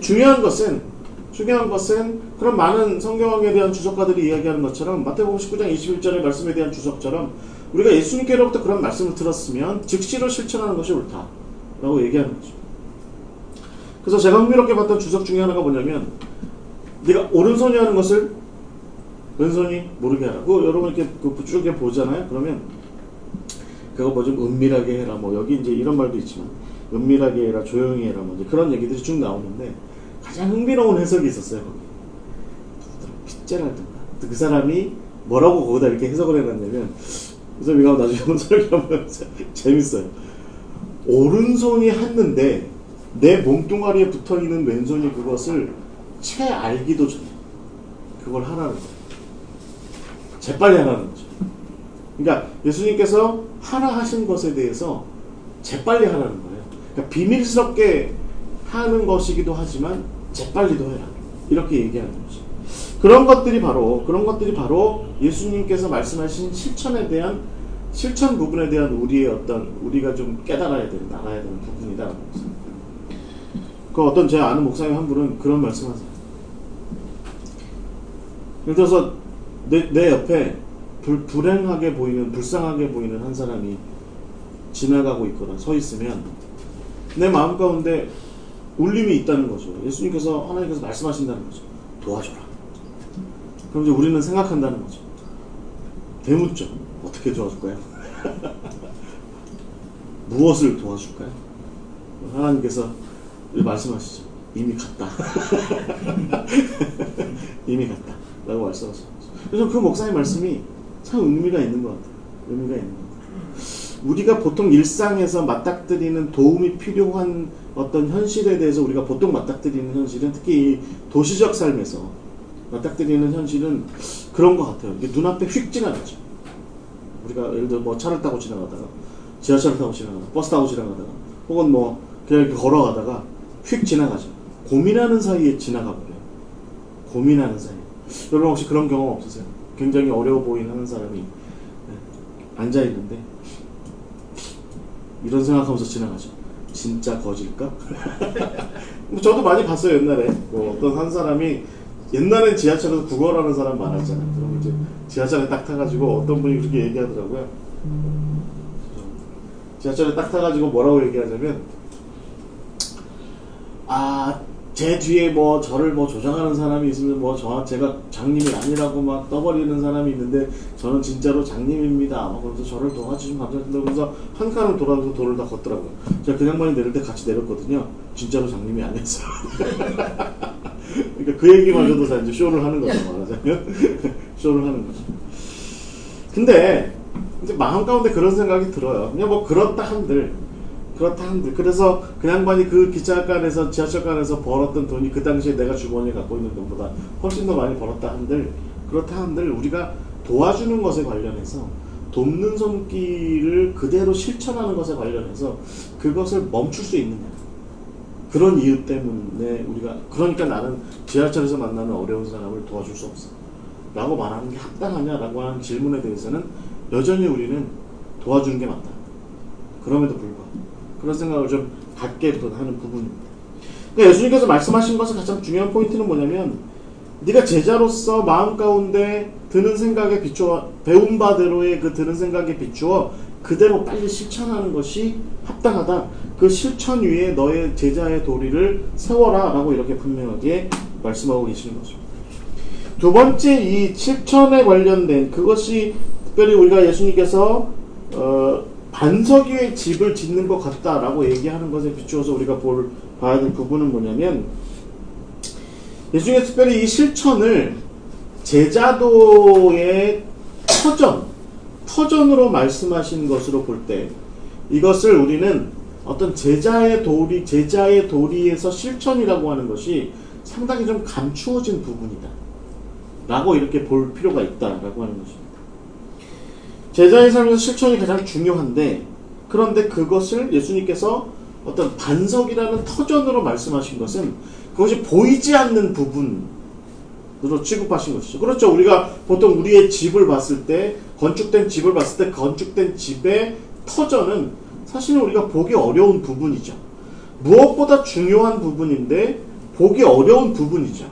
중요한 것은 그런 많은 성경에 대한 주석가들이 이야기하는 것처럼 마태복음 19장 21절의 말씀에 대한 주석처럼 우리가 예수님께로부터 그런 말씀을 들었으면 즉시로 실천하는 것이 옳다라고 얘기하는 거죠. 그래서 제가 흥미롭게 봤던 주석 중에 하나가 뭐냐면, 네가 오른손이 하는 것을 왼손이 모르게 하라고. 여러분 이렇게 부추게 보잖아요. 그러면 그거 뭐 좀 은밀하게 해라, 뭐 여기 이제 이런 말도 있지만 은밀하게 해라, 조용히 해라, 뭐 이제 그런 얘기들이 쭉 나오는데, 가장 흥미로운 해석이 있었어요. 거기 핏제라든가 그 사람이 뭐라고 거기다 이렇게 해석을 해놨냐면, 그래서 이거 나중에 설명하면 재밌어요. 오른손이 했는데 내 몸뚱아리에 붙어있는 왼손이 그것을 채 알기도 전에 그걸 하라는 거예요. 재빨리 하라는 거죠. 그러니까 예수님께서 하라 하신 것에 대해서 재빨리 하라는 거예요. 그러니까 비밀스럽게 하는 것이기도 하지만 재빨리도 해라, 이렇게 얘기하는 거죠. 그런 것들이 바로 예수님께서 말씀하신 실천 부분에 대한 우리가 좀 깨달아야 되는, 알아야 되는 부분이다라는 거죠. 그 어떤 제 아는 목사님 한 분은 그런 말씀하세요. 예를 들어서 내 옆에 불행하게 보이는, 불쌍하게 보이는 한 사람이 지나가고 있거나 서 있으면 내 마음 가운데 울림이 있다는 거죠. 하나님께서 말씀하신다는 거죠. 도와줘라. 그럼 이제 우리는 생각한다는 거죠. 되묻죠. 어떻게 도와줄까요? 무엇을 도와줄까요? 하나님께서 말씀하시죠. 이미 갔다. 이미 갔다 라고 말씀하시죠. 그래서 그 목사의 말씀이 참 의미가 있는 것 같아요. 우리가 보통 일상에서 맞닥뜨리는, 도움이 필요한 어떤 현실에 대해서 우리가 보통 맞닥뜨리는 현실은, 특히 이 도시적 삶에서 맞닥뜨리는 현실은 그런 것 같아요. 이게 눈앞에 휙 지나가죠. 우리가 예를 들어 뭐 차를 타고 지나가다가, 지하철을 타고 지나가다가, 버스 타고 지나가다가, 혹은 뭐 그냥 이렇게 걸어가다가 휙 지나가죠. 고민하는 사이에 지나가 버려요. 고민하는 사이에. 여러분 혹시 그런 경험 없으세요? 굉장히 어려워 보이는 한 사람이 앉아있는데 이런 생각하면서 지나가죠. 진짜 거질까? 저도 많이 봤어요. 옛날에 뭐 어떤 한 사람이, 옛날엔 지하철에서 구걸하는 사람 많았잖아요. 그럼 이제 지하철에 딱 타가지고 어떤 분이 그렇게 얘기하더라고요. 지하철에 딱 타가지고 뭐라고 얘기하냐면, 제 뒤에 뭐 저를 뭐 조장하는 사람이 있으면 제가 장님이 아니라고 막 떠버리는 사람이 있는데 저는 진짜로 장님입니다. 그래서 저를 도와주시면 감사드린다고. 그래서 한 칸을 돌아서 도를 다 걷더라고요. 제가 그 양반이 내릴 때 같이 내렸거든요. 진짜로 장님이 아니었어요. 그러니까 그 얘기마저도 다 이제 쇼를 하는 거죠. 말하자면 쇼를 하는 거죠. 근데 이제 마음 가운데 그런 생각이 들어요. 그냥 뭐 그렇다 한들. 그래서 그 양반이 그 기차간에서, 지하철간에서 벌었던 돈이 그 당시에 내가 주머니에 갖고 있는 돈보다 훨씬 더 많이 벌었다 한들 우리가 도와주는 것에 관련해서, 돕는 손길을 그대로 실천하는 것에 관련해서 그것을 멈출 수 있느냐, 그런 이유 때문에 그러니까 나는 지하철에서 만나는 어려운 사람을 도와줄 수 없어 라고 말하는 게 합당하냐라고 하는 질문에 대해서는 여전히 우리는 도와주는 게 맞다. 그럼에도 불구하고 그런 생각을 좀 갖게 하는 부분입니다. 그러니까 예수님께서 말씀하신 것의 가장 중요한 포인트는 뭐냐면, 네가 제자로서 마음 가운데 드는 생각에 비추어 배운 바대로의 그 드는 생각에 비추어 그대로 빨리 실천하는 것이 합당하다. 그 실천 위에 너의 제자의 도리를 세워라 라고 이렇게 분명하게 말씀하고 계시는 거죠. 두 번째, 이 실천에 관련된 그것이 특별히 우리가 예수님께서 반석 위에 집을 짓는 것 같다라고 얘기하는 것에 비추어서 우리가 봐야 될 부분은 뭐냐면, 예수님께서 특별히 이 실천을 제자도의 터전으로 말씀하신 것으로 볼 때, 이것을 우리는 어떤 제자의 도리에서 실천이라고 하는 것이 상당히 좀 감추어진 부분이다 라고 이렇게 볼 필요가 있다라고 하는 것입니다. 제자의 삶에서 실천이 가장 중요한데, 그런데 그것을 예수님께서 어떤 반석이라는 터전으로 말씀하신 것은 그것이 보이지 않는 부분으로 취급하신 것이죠. 그렇죠. 우리가 보통 우리의 집을 봤을 때, 건축된 집을 봤을 때 건축된 집의 터전은 사실은 우리가 보기 어려운 부분이죠. 무엇보다 중요한 부분인데 보기 어려운 부분이죠.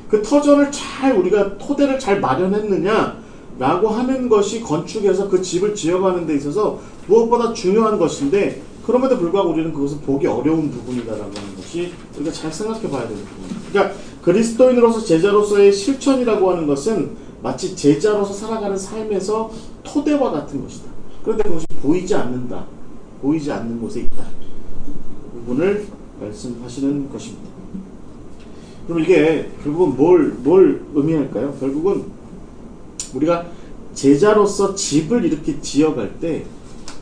그 터전을 우리가 토대를 잘 마련했느냐 라고 하는 것이 건축에서 그 집을 지어가는 데 있어서 무엇보다 중요한 것인데, 그럼에도 불구하고 우리는 그것을 보기 어려운 부분이다라고 하는 것이 우리가 잘 생각해 봐야 되는 부분입니다. 그러니까 그리스도인으로서 제자로서의 실천이라고 하는 것은 마치 제자로서 살아가는 삶에서 토대와 같은 것이다. 그런데 그것이 보이지 않는다. 보이지 않는 곳에 있다. 그 부분을 말씀하시는 것입니다. 그럼 이게 결국은 뭘 의미할까요? 결국은 우리가 제자로서 집을 이렇게 지어갈 때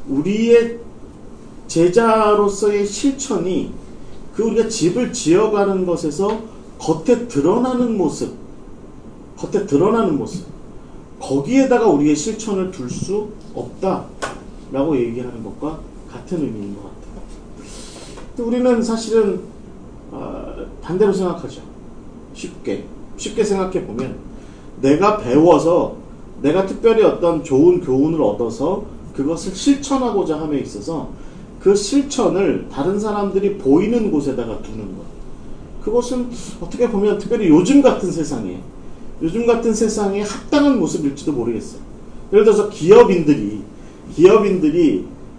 우리의 제자로서의 실천이 그 우리가 집을 지어가는 것에서 겉에 드러나는 모습, 거기에다가 우리의 실천을 둘 수 없다라고 얘기하는 것과 같은 의미인 것 같아요. 우리는 사실은 반대로 생각하죠. 쉽게 생각해 보면, 내가 배워서 내가 특별히 어떤 좋은 교훈을 얻어서 그것을 실천하고자 함에 있어서 그 실천을 다른 사람들이 보이는 곳에다가 두는 것, 그것은 어떻게 보면 특별히 요즘 같은 세상에 합당한 모습일지도 모르겠어요. 예를 들어서 기업인들이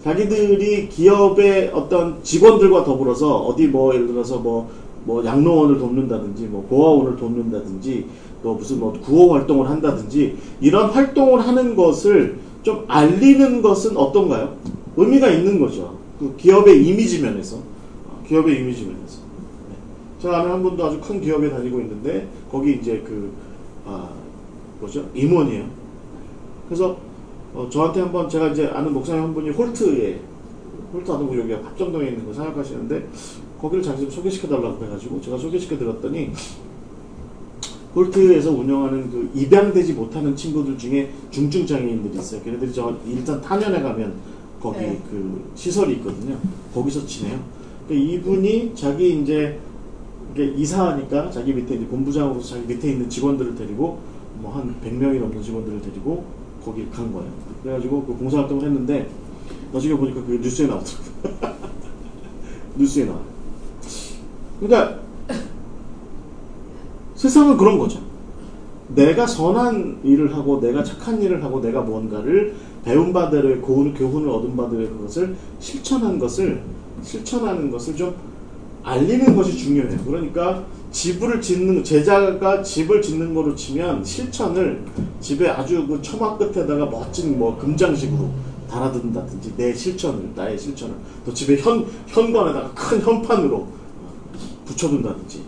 자기들이 기업의 어떤 직원들과 더불어서 어디 예를 들어서 양로원을 돕는다든지 고아원을 돕는다든지 무슨 구호 활동을 한다든지 이런 활동을 하는 것을 좀 알리는 것은 어떤가요? 의미가 있는 거죠. 그 기업의 이미지 면에서. 제가 아는 한 분도 아주 큰 기업에 다니고 있는데, 거기 이제 임원이에요. 그래서 저한테 한번, 제가 이제 아는 목사님 한 분이 홀트 아동구 여기가 합정동에 있는 거 생각하시는데, 거기를 자기 좀 소개시켜달라고 해가지고 제가 소개시켜드렸더니, 홀트에서 운영하는 그 입양되지 못하는 친구들 중에 중증 장애인들이 있어요. 걔네들이 일단 탄현에 가면 거기 그 시설이 있거든요. 거기서 지내요. 그러니까 이분이 자기 이제 이사하니까 자기 밑에 이제 본부장으로서 자기 밑에 있는 직원들을 데리고 한 100명이 넘는 직원들을 데리고 거기 간 거예요. 그래가지고 그 봉사활동을 했는데 나중에 보니까 그게 뉴스에 나오더라고요. 뉴스에 나와요. 그러니까 세상은 그런 거죠. 내가 선한 일을 하고 내가 착한 일을 하고 내가 뭔가를 배운 바대로의 교훈을 얻은 바대로의 그것을 실천하는 것을 좀 알리는 것이 중요해요. 그러니까 제자가 집을 짓는 거로 치면 실천을 집에 아주 그 처마 끝에다가 멋진 금장식으로 달아둔다든지 나의 실천을 또 집에 현관에다가 큰 현판으로 붙여둔다든지,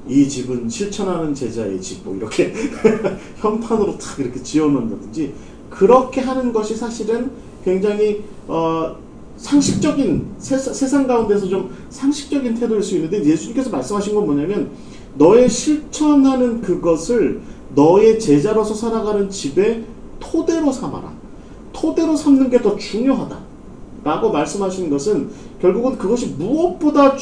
이 집은 실천하는 제자의 집 이렇게 현판으로 탁 이렇게 지어놓는다든지, 그렇게 하는 것이 사실은 굉장히 상식적인, 세상 가운데서 좀 상식적인 태도일 수 있는데, 예수님께서 말씀하신 건 뭐냐면, 너의 실천하는 그것을 너의 제자로서 살아가는 집의 토대로 삼아라. 토대로 삼는 게 더 중요하다 라고 말씀하시는 것은, 결국은 그것이 무엇보다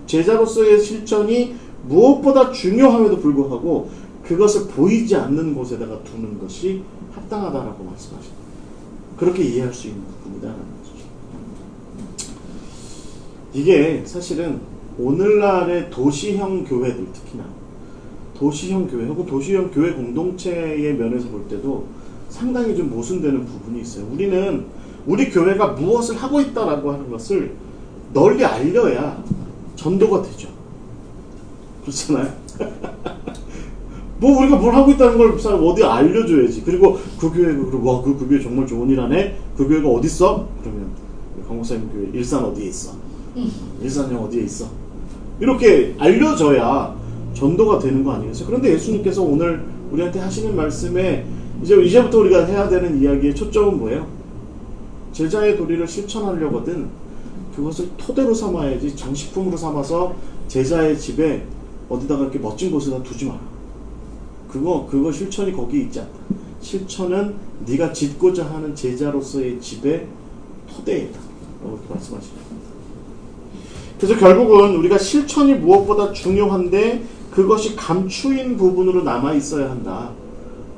제자로서의 실천이 무엇보다 중요함에도 불구하고 그것을 보이지 않는 곳에다가 두는 것이 합당하다라고 말씀하십니다. 그렇게 이해할 수 있는 부분이다라는 거죠. 이게 사실은 오늘날의 도시형 교회들, 특히나 도시형 교회 혹은 도시형 교회 공동체의 면에서 볼 때도 상당히 좀 모순되는 부분이 있어요. 우리는 우리 교회가 무엇을 하고 있다라고 하는 것을 널리 알려야 전도가 되죠. 그렇잖아요. 뭐 우리가 뭘 하고 있다는 걸 어디 알려줘야지. 그리고 그 교회, 와, 그 교회 정말 좋은 일 하네. 그 교회가 어디 있어? 그러면 강목사님 교회 일산 어디에 있어? 일산형 어디에 있어? 이렇게 알려줘야 전도가 되는 거 아니겠어요? 그런데 예수님께서 오늘 우리한테 하시는 말씀에 이제부터 우리가 해야 되는 이야기의 초점은 뭐예요? 제자의 도리를 실천하려거든 그것을 토대로 삼아야지 장식품으로 삼아서 제자의 집에 어디다가 이렇게 멋진 곳에다 두지 마라. 그거 실천이 거기 있지 않다. 실천은 네가 짓고자 하는 제자로서의 집의 토대에 있다. 이렇게 말씀하시죠. 그래서 결국은 우리가 실천이 무엇보다 중요한데 그것이 감추인 부분으로 남아있어야 한다.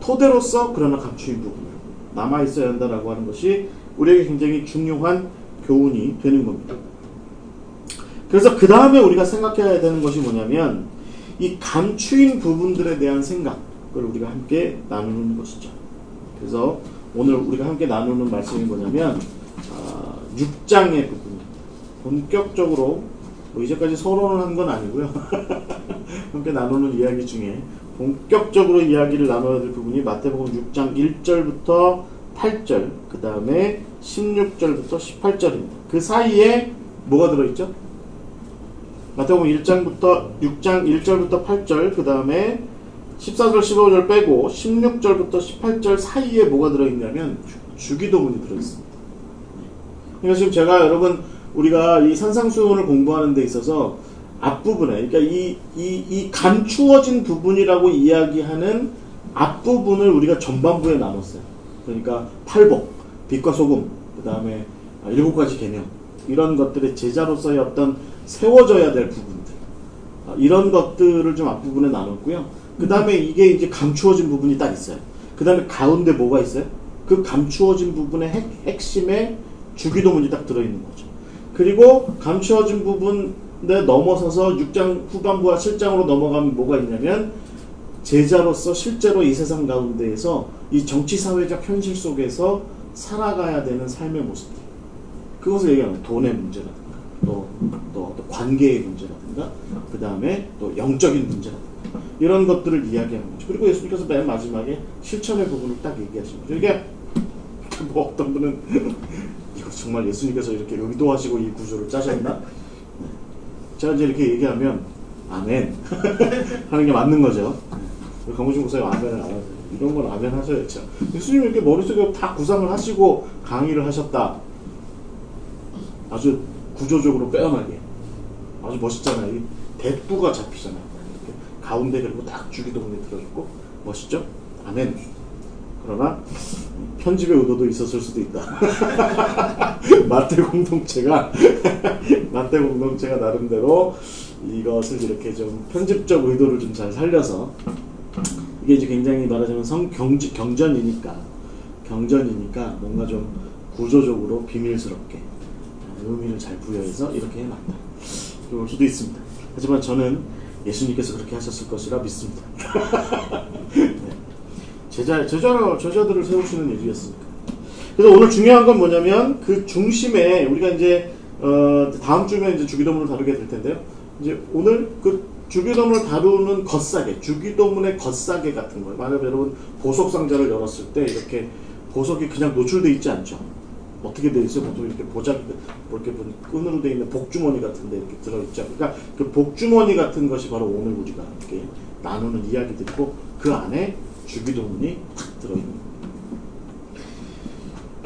토대로서 그러나 감추인 부분으로 남아있어야 한다라고 하는 것이 우리에게 굉장히 중요한 교훈이 되는 겁니다. 그래서 그 다음에 우리가 생각해야 되는 것이 뭐냐면 이 감추인 부분들에 대한 생각을 우리가 함께 나누는 것이죠. 그래서 오늘 우리가 함께 나누는 말씀이 뭐냐면 6장의 부분 본격적으로 뭐 이제까지 서론을 한 건 아니고요. 함께 나누는 이야기 중에 본격적으로 이야기를 나눠야 될 부분이 마태복음 6장 1절부터 8절 그 다음에 16절부터 18절입니다. 그 사이에 뭐가 들어있죠? 마태복음 6장 1절부터 8절 그 다음에 14절 15절 빼고 16절부터 18절 사이에 뭐가 들어있냐면 주기도문이 들어있습니다. 그러니까 지금 제가 여러분 우리가 이 산상수훈을 공부하는 데 있어서 앞부분에 그러니까 이 감추어진 부분이라고 이야기하는 앞부분을 우리가 전반부에 나눴어요. 그러니까 팔복, 빛과 소금, 그 다음에 7가지 개념 이런 것들의 제자로서의 어떤 세워져야 될 부분들 이런 것들을 좀 앞부분에 나눴고요. 그 다음에 이게 이제 감추어진 부분이 딱 있어요. 그 다음에 가운데 뭐가 있어요? 그 감추어진 부분의 핵심에 주기도문이 딱 들어있는 거죠. 그리고 감추어진 부분에 넘어서서 6장 후반부와 7장으로 넘어가면 뭐가 있냐면 제자로서 실제로 이 세상 가운데에서 이 정치사회적 현실 속에서 살아가야 되는 삶의 모습들 그것을 얘기하는 돈의 문제라든가 또 관계의 문제라든가 그 다음에 또 영적인 문제라든가 이런 것들을 이야기하는 거죠. 그리고 예수님께서 맨 마지막에 실천의 부분을 딱 얘기하신 거죠. 이게 뭐 어떤 분은 이거 정말 예수님께서 이렇게 의도하시고 이 구조를 짜셨나? 제가 이제 이렇게 얘기하면 아멘 하는 게 맞는 거죠. 강무중 목사님 아멘을 안 하세요. 이런 건 아멘 하셔야죠. 예수님이 이렇게 머릿속에 다 구상을 하시고 강의를 하셨다. 아주 구조적으로 빼어나게 아주 멋있잖아요. 이 대부가 잡히잖아요. 이렇게 가운데 그리고 딱 주기도문에 들어있고 멋있죠? 아멘. 그러나 편집의 의도도 있었을 수도 있다. 마태 공동체가 나름대로 이것을 이렇게 좀 편집적 의도를 좀 잘 살려서 이게 이제 굉장히 말하자면 경전이니까 뭔가 좀 구조적으로 비밀스럽게 의미를 잘 부여해서 이렇게 해놨다. 그럴 수도 있습니다. 하지만 저는 예수님께서 그렇게 하셨을 것이라 믿습니다. 네. 제자들을 세우시는 일이었으니까. 그래서 오늘 중요한 건 뭐냐면 그 중심에 우리가 이제 다음 주면 이제 주기도문을 다루게 될 텐데요. 이제 오늘 그 주기도문을 다루는 겉사계, 주기도문의 겉사계 같은 거예요. 만약에 여러분 보석 상자를 열었을 때 이렇게 보석이 그냥 노출되어 있지 않죠. 어떻게 되어 있어요? 보통 이렇게 이렇게 끈으로 되어 있는 복주머니 같은 데 이렇게 들어있죠. 그러니까 그 복주머니 같은 것이 바로 오늘 우리가 이렇게 나누는 이야기들이고 그 안에 주기도문이 탁 들어있는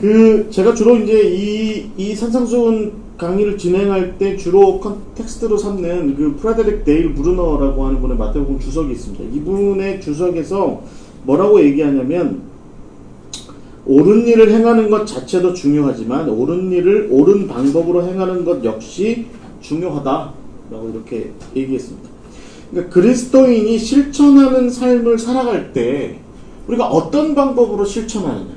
거예요. 제가 주로 이제 이 산상수훈 강의를 진행할 때 주로 컨텍스트로 삼는 그 프레데릭 데일 브루너라고 하는 분의 마태복음 주석이 있습니다. 이분의 주석에서 뭐라고 얘기하냐면 옳은 일을 행하는 것 자체도 중요하지만 옳은 일을 옳은 방법으로 행하는 것 역시 중요하다라고 이렇게 얘기했습니다. 그러니까 그리스도인이 실천하는 삶을 살아갈 때 우리가 어떤 방법으로 실천하느냐,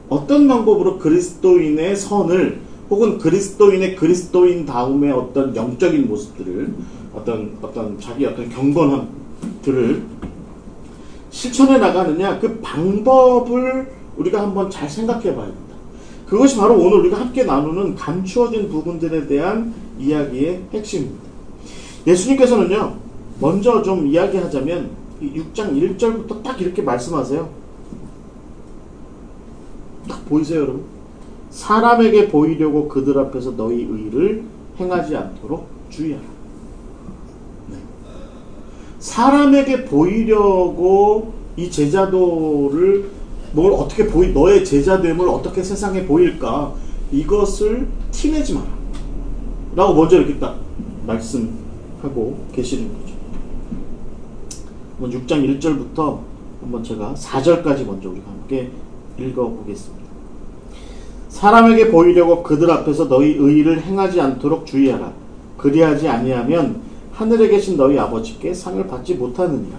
어떤 방법으로 그리스도인의 선을 혹은 그리스도인다움의 어떤 영적인 모습들을 어떤 자기 어떤 경건함 모습들을 실천해 나가느냐, 그 방법을 우리가 한번 잘 생각해 봐야 된다. 그것이 바로 오늘 우리가 함께 나누는 감추어진 부분들에 대한 이야기의 핵심입니다. 예수님께서는요, 먼저 좀 이야기하자면 6장 1절부터 딱 이렇게 말씀하세요. 딱 보이세요, 여러분? 사람에게 보이려고 그들 앞에서 너희 의를 행하지 않도록 주의하라. 네. 사람에게 보이려고 이 제자도를 뭘 어떻게 너의 제자됨을 어떻게 세상에 보일까, 이것을 티내지 마라 라고 먼저 이렇게 딱 말씀하고 계시는 거죠. 한번 6장 1절부터 한번 제가 4절까지 먼저 우리가 함께 읽어보겠습니다. 사람에게 보이려고 그들 앞에서 너희 의를 행하지 않도록 주의하라. 그리하지 아니하면 하늘에 계신 너희 아버지께 상을 받지 못하느니라.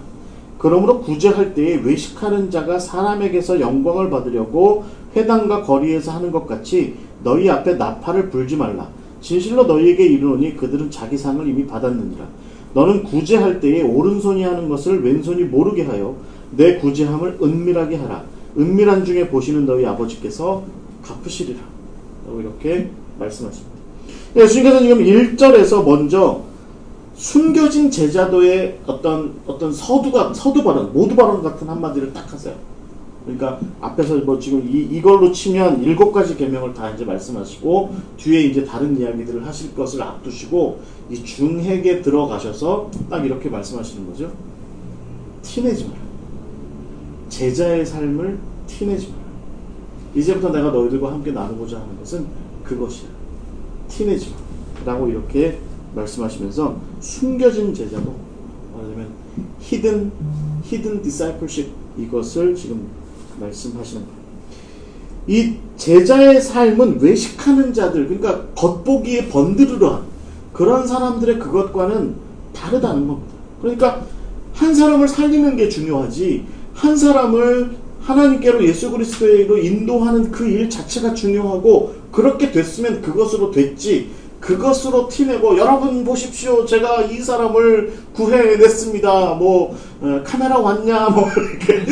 그러므로 구제할 때에 외식하는 자가 사람에게서 영광을 받으려고 회당과 거리에서 하는 것 같이 너희 앞에 나팔을 불지 말라. 진실로 너희에게 이르노니 그들은 자기 상을 이미 받았느니라. 너는 구제할 때에 오른손이 하는 것을 왼손이 모르게 하여 내 구제함을 은밀하게 하라. 은밀한 중에 보시는 너희 아버지께서 갚으시리라. 라고 이렇게 말씀하십니다. 예수님께서는 지금 1절에서 먼저 숨겨진 제자도의 어떤 서두 발언, 모두 발언 같은 한마디를 딱 하세요. 그러니까 앞에서 뭐 지금 이걸로 치면 7가지 계명을 다 이제 말씀하시고 뒤에 이제 다른 이야기들을 하실 것을 앞두시고 이 중핵에 들어가셔서 딱 이렇게 말씀하시는 거죠. 티내지 마라. 제자의 삶을 티내지 마라. 이제부터 내가 너희들과 함께 나누고자 하는 것은 그것이야. 티내지 마라. 라고 이렇게 말씀하시면서 숨겨진 제자도, 말하자면 hidden discipleship, 이것을 지금 말씀하시는 거예요. 이 제자의 삶은 외식하는 자들, 그러니까 겉보기에 번드르르한 그런 사람들의 그것과는 다르다는 겁니다. 그러니까 한 사람을 살리는 게 중요하지, 한 사람을 하나님께로 예수 그리스도로 인도하는 그 일 자체가 중요하고, 그렇게 됐으면 그것으로 됐지, 그것으로 티내고 여러분 보십시오, 제가 이 사람을 구해냈습니다, 뭐 카메라 왔냐, 뭐 이렇게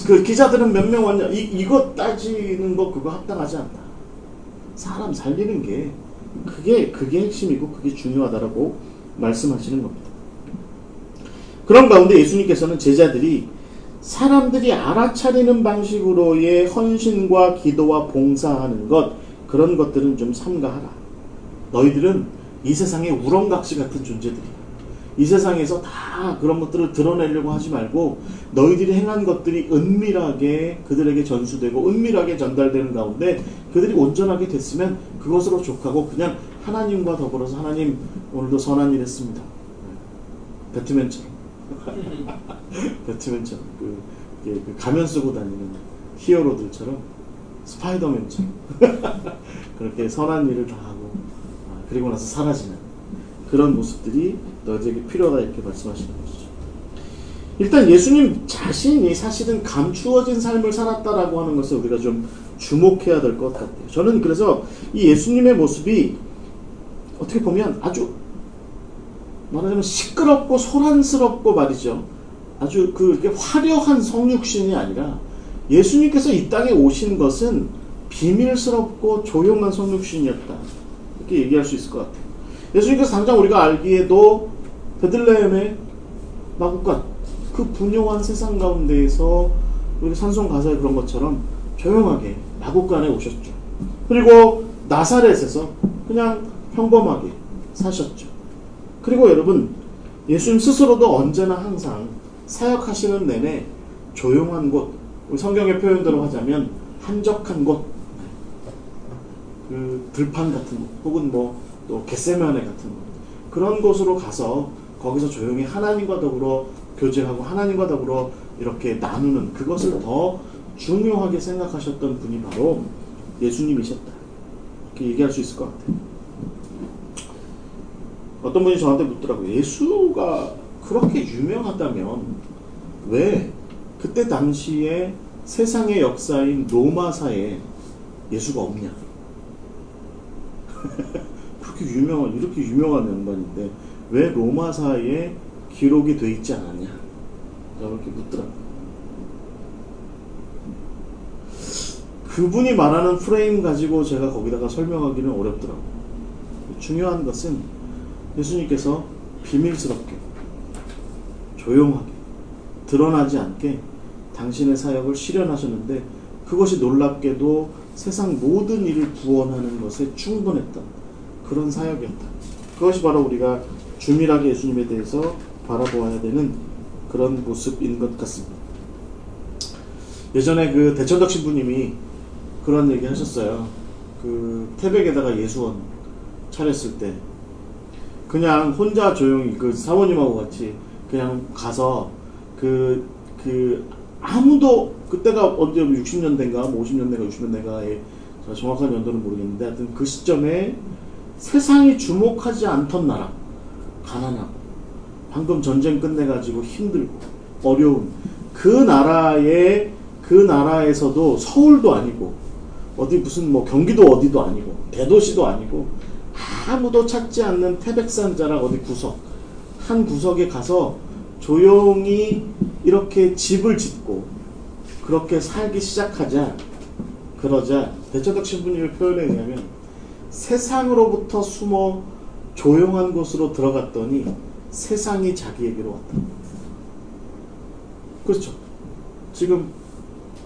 그 기자들은 몇 명 왔냐, 이거 따지는 거 그거 합당하지 않다. 사람 살리는 게 그게 핵심이고 그게 중요하다라고 말씀하시는 겁니다. 그런 가운데 예수님께서는 제자들이 사람들이 알아차리는 방식으로의 헌신과 기도와 봉사하는 것, 그런 것들은 좀 삼가하라. 너희들은 이 세상의 우렁각시 같은 존재들이야. 이 세상에서 다 그런 것들을 드러내려고 하지 말고 너희들이 행한 것들이 은밀하게 그들에게 전수되고 은밀하게 전달되는 가운데 그들이 온전하게 됐으면 그것으로 족하고 그냥 하나님과 더불어서 하나님 오늘도 선한 일 했습니다. 배트맨처럼 배트맨처럼 그 가면 쓰고 다니는 히어로들처럼, 스파이더맨처럼 그렇게 선한 일을 다 하고 그리고 나서 사라지는 그런 모습들이 너희들에게 필요하다, 이렇게 말씀하시는 것이죠. 일단 예수님 자신이 사실은 감추어진 삶을 살았다라고 하는 것을 우리가 좀 주목해야 될 것 같아요. 저는 그래서 이 예수님의 모습이 어떻게 보면 아주 말하자면 시끄럽고 소란스럽고 말이죠. 아주 그렇게 화려한 성육신이 아니라 예수님께서 이 땅에 오신 것은 비밀스럽고 조용한 성육신이었다, 이렇게 얘기할 수 있을 것 같아요. 예수님께서 당장 우리가 알기에도 베들레헴의 마구간, 그 분요한 세상 가운데에서 우리 찬송 가사에 그런 것처럼 조용하게 마구간에 오셨죠. 그리고 나사렛에서 그냥 평범하게 사셨죠. 그리고 여러분, 예수님 스스로도 언제나 항상 사역하시는 내내 조용한 곳, 우리 성경의 표현대로 하자면 한적한 곳, 그 들판 같은 곳, 혹은 뭐 또 겟세마네 같은 곳, 그런 곳으로 가서 거기서 조용히 하나님과 더불어 교제하고 하나님과 더불어 이렇게 나누는, 그것을 더 중요하게 생각하셨던 분이 바로 예수님이셨다, 이렇게 얘기할 수 있을 것 같아요. 어떤 분이 저한테 묻더라고요. 예수가 그렇게 유명하다면 왜 그때 당시에 세상의 역사인 로마사에 예수가 없냐? 이렇게 유명한 양반인데 왜 로마사에 기록이 돼 있지 않았냐? 라고 이렇게 묻더라고요. 그분이 말하는 프레임 가지고 제가 거기다가 설명하기는 어렵더라고요. 중요한 것은 예수님께서 비밀스럽게, 조용하게, 드러나지 않게 당신의 사역을 실현하셨는데, 그것이 놀랍게도 세상 모든 일을 구원하는 것에 충분했던 그런 사역이었다. 그것이 바로 우리가 주밀하게 예수님에 대해서 바라보아야 되는 그런 모습인 것 같습니다. 예전에 그 대천덕 신부님이 그런 얘기 하셨어요. 그 태백에다가 예수원 차렸을 때 그냥 혼자 조용히 그 사모님하고 같이 그냥 가서 그 아무도, 그때가 언제 60년대인가 뭐 50년대인가 60년대인가에 정확한 연도는 모르겠는데, 하여튼 그 시점에 세상이 주목하지 않던 나라, 가난하고 방금 전쟁 끝내가지고 힘들고 어려운 그 나라에서도 서울도 아니고 어디 무슨 뭐 경기도 어디도 아니고 대도시도 아니고 아무도 찾지 않는 태백산 자락 어디 한 구석에 가서 조용히 이렇게 집을 짓고 그렇게 살기 시작하자, 그러자 대천덕 신부님의 표현에 의하면 세상으로부터 숨어 조용한 곳으로 들어갔더니 세상이 자기에게로 왔다. 그렇죠. 지금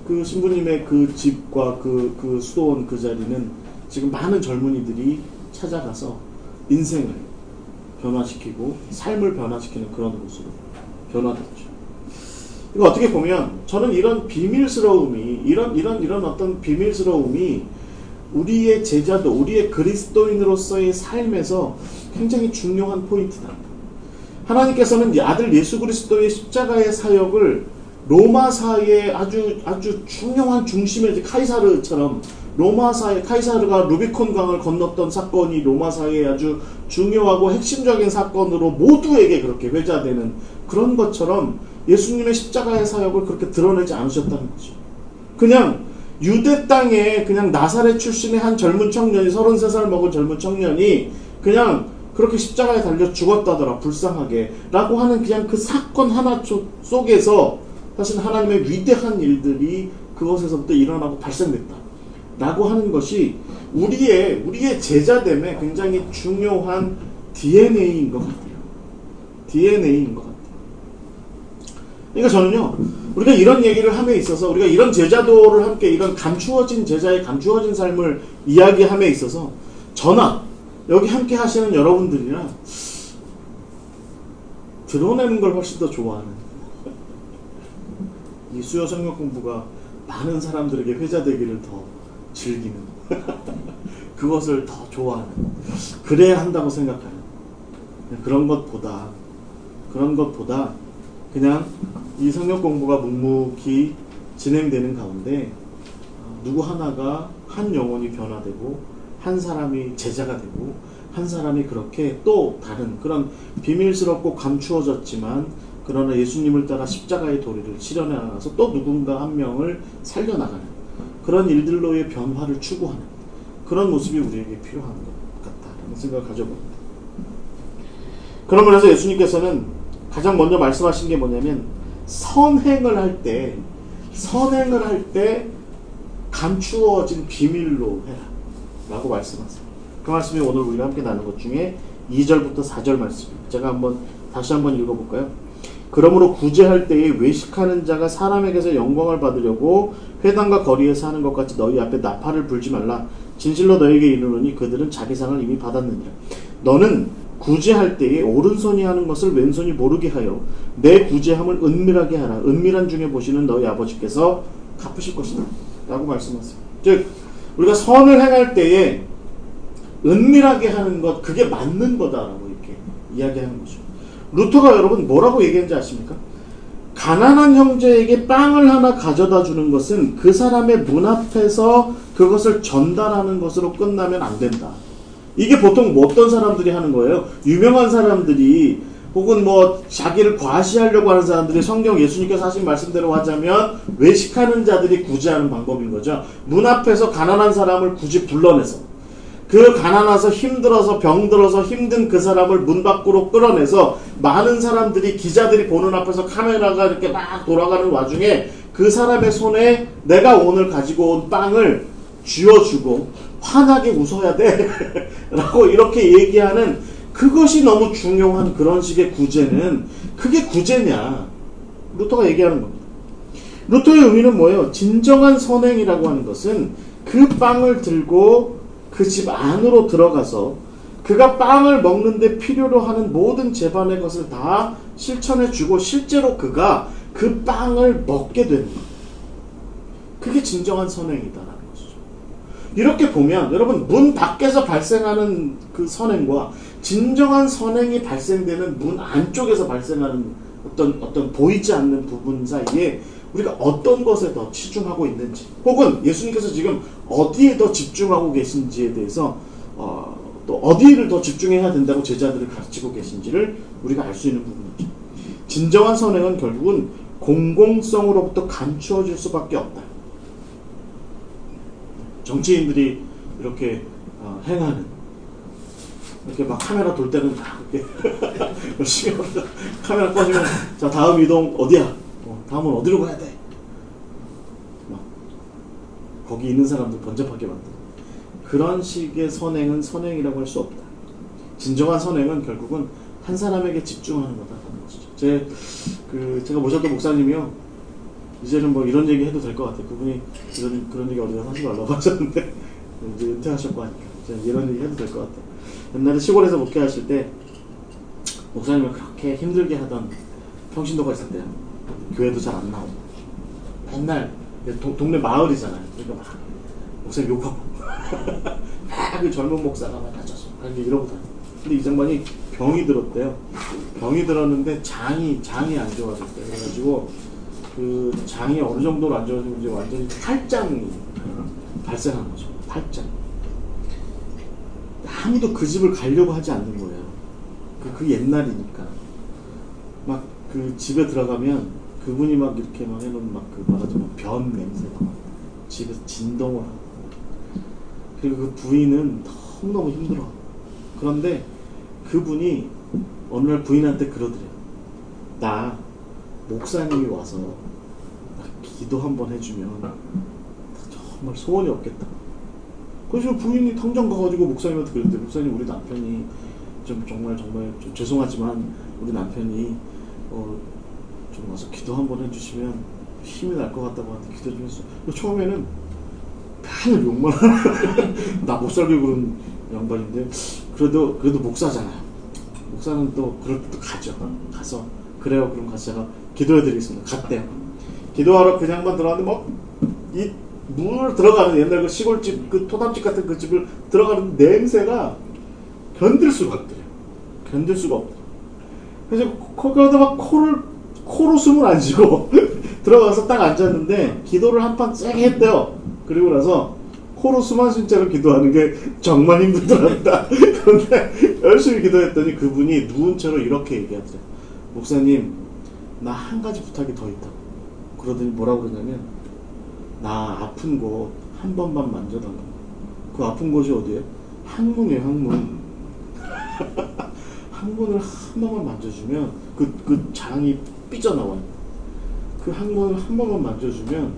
그 신부님의 그 집과 그 수도원 그 자리는 지금 많은 젊은이들이 찾아가서 인생을 변화시키고 삶을 변화시키는 그런 곳으로 변화됐죠. 이거 어떻게 보면 저는 이런 비밀스러움이, 이런 어떤 비밀스러움이 우리의 제자도, 우리의 그리스도인으로서의 삶에서 굉장히 중요한 포인트다. 하나님께서는 아들 예수 그리스도의 십자가의 사역을 로마사의 아주 중요한 중심에, 카이사르처럼 로마사의, 카이사르가 루비콘 강을 건넜던 사건이 로마사의 아주 중요하고 핵심적인 사건으로 모두에게 그렇게 회자되는 그런 것처럼 예수님의 십자가의 사역을 그렇게 드러내지 않으셨다는 거죠. 그냥 유대 땅에 그냥 나사렛 출신의 한 젊은 청년이, 33살 먹은 젊은 청년이 그냥 그렇게 십자가에 달려 죽었다더라, 불쌍하게 라고 하는 그냥 그 사건 하나 속에서 사실 하나님의 위대한 일들이 그것에서부터 일어나고 발생됐다 라고 하는 것이 우리의 제자됨에 굉장히 중요한 DNA인 것 같아요. DNA인 것 같아요. 그러니까 저는요, 우리가 이런 얘기를 함에 있어서, 우리가 이런 제자도를 함께, 이런 감추어진 제자의 감추어진 삶을 이야기함에 있어서 저나 여기 함께 하시는 여러분들이랑 드러내는 걸 훨씬 더 좋아하는, 이 수요 성경 공부가 많은 사람들에게 회자되기를 더 즐기는 그것을 더 좋아하는, 그래야 한다고 생각하는 그런 것보다 그냥 이 성경 공부가 묵묵히 진행되는 가운데 누구 하나가 한 영혼이 변화되고 한 사람이 제자가 되고 한 사람이 그렇게 또 다른 그런 비밀스럽고 감추어졌지만 그러나 예수님을 따라 십자가의 도리를 실현해 나가서 또 누군가 한 명을 살려나가는 그런 일들로의 변화를 추구하는 그런 모습이 우리에게 필요한 것 같다는 생각을 가져봅니다. 그런 면에서 예수님께서는 가장 먼저 말씀하신 게 뭐냐면, 선행을 할 때 감추어진 비밀로 해라 라고 말씀하세요. 그 말씀이 오늘 우리가 함께 나눈 것 중에 2절부터 4절 말씀입니다. 제가 다시 한번 읽어볼까요? 그러므로 구제할 때에 외식하는 자가 사람에게서 영광을 받으려고 회당과 거리에서 하는 것 같이 너희 앞에 나팔을 불지 말라. 진실로 너희에게 이르노니 그들은 자기 상을 이미 받았느니라. 너는 구제할 때에 오른손이 하는 것을 왼손이 모르게 하여 내 구제함을 은밀하게 하라. 은밀한 중에 보시는 너희 아버지께서 갚으실 것이다 라고 말씀하세요. 즉 우리가 선을 행할 때에 은밀하게 하는 것, 그게 맞는 거다라고 이렇게 이야기하는 거죠. 루터가 여러분 뭐라고 얘기했는지 아십니까? 가난한 형제에게 빵을 하나 가져다 주는 것은 그 사람의 문 앞에서 그것을 전달하는 것으로 끝나면 안 된다. 이게 보통 어떤 사람들이 하는 거예요? 유명한 사람들이 혹은 자기를 과시하려고 하는 사람들이 성경 예수님께서 하신 말씀대로 하자면 외식하는 자들이 구제하는 방법인 거죠. 문 앞에서 가난한 사람을 굳이 불러내서 그 가난해서 힘들어서 병들어서 힘든 그 사람을 문 밖으로 끌어내서 많은 사람들이 기자들이 보는 앞에서 카메라가 이렇게 막 돌아가는 와중에 그 사람의 손에 내가 오늘 가지고 온 빵을 쥐어주고 환하게 웃어야 돼 라고 이렇게 얘기하는 그것이 너무 중요한 그런 식의 구제는 그게 구제냐? 루터가 얘기하는 겁니다. 루터의 의미는 뭐예요? 진정한 선행이라고 하는 것은 그 빵을 들고 그 집 안으로 들어가서 그가 빵을 먹는데 필요로 하는 모든 제반의 것을 다 실천해주고 실제로 그가 그 빵을 먹게 되는 거예요. 그게 진정한 선행이다라는 것이죠. 이렇게 보면 여러분 문 밖에서 발생하는 그 선행과 진정한 선행이 발생되는 문 안쪽에서 발생하는 어떤 보이지 않는 부분 사이에 우리가 어떤 것에 더 치중하고 있는지 혹은 예수님께서 지금 어디에 더 집중하고 계신지에 대해서 또 어디를 더 집중해야 된다고 제자들을 가르치고 계신지를 우리가 알 수 있는 부분이죠. 진정한 선행은 결국은 공공성으로부터 감추어질 수밖에 없다. 정치인들이 이렇게 행하는 이렇게 막 카메라 돌 때는 막 이렇게 열심히 카메라 꺼지면 자 다음 이동 어디야? 다음은 어디로 가야 돼? 막 거기 있는 사람들 번잡하게 만드는 그런 식의 선행은 선행이라고 할 수 없다. 진정한 선행은 결국은 한 사람에게 집중하는 거다라는 것이죠. 제가 모셨던 목사님이요. 이제는 뭐 이런 얘기 해도 될 것 같아요. 그분이 그런 얘기 어디서 하지 말라고 하셨는데 이제 은퇴하셨고 하니까 제가 이런 얘기 해도 될 것 같아요. 옛날에 시골에서 목회하실 때 목사님을 그렇게 힘들게 하던 평신도가 있었대요. 교회도 잘 안 나오고 맨날 동네 마을이잖아요. 그러니까 막 목사님 욕하고 막 그 젊은 목사가 막 다쳐서 이러고 다녀. 근데 이 장반이 병이 들었대요. 병이 들었는데 장이 안 좋아졌대요. 그래가지고 그 장이 어느 정도로 안 좋아지고 이제 완전히 탈장이 발생한 거죠. 탈장. 아무도 그 집을 가려고 하지 않는 거예요. 그 옛날이니까. 막 그 집에 들어가면 그분이 막 이렇게 막 해놓은 말하자면 변 냄새가 막 집에서 진동을 하고 그리고 그 부인은 너무너무 힘들어. 그런데 그분이 어느 날 부인한테 그러더래요. 나 목사님이 와서 나 기도 한번 해주면 정말 소원이 없겠다. 그래서 부인이 당장 가가지고 목사님한테 그랬는데 목사님 우리 남편이 정말 좀 죄송하지만 우리 남편이 좀 와서 기도 한번 해주시면 힘이 날 것 같다고 하는데 기도 좀 했어요. 처음에는 맨날 욕만 나 못 살게 그런 양반인데 그래도 목사잖아요. 목사는 또 그럴 때도 가죠. 가서 그래요 그럼 가서 제가 기도해드리겠습니다. 갔대요. 기도하러 그 양반 들어갔는데 막 이 문을 들어가는 옛날 그 시골집 그 토담집 같은 그 집을 들어가는 냄새가 견딜 수가 없더래요. 견딜 수가 없더래요. 그래서 거기다 막 코로 숨을 안 쉬고 들어가서 딱 앉았는데 기도를 한판 세게 했대요. 그리고 나서 코로 숨 안 쉰 채로 기도하는 게 정말 힘들더랍니다. 그런데 열심히 기도했더니 그분이 누운 채로 이렇게 얘기하더래요. 목사님 나 한 가지 부탁이 더 있다고. 그러더니 뭐라고 그러냐면 나 아픈 곳 한 번만 만져달라고. 그 아픈 곳이 어디예요? 항문이에요. 항문. 항문을 한 번만 만져주면 그 장이 삐져나와요. 그 항문을 한 번만 만져주면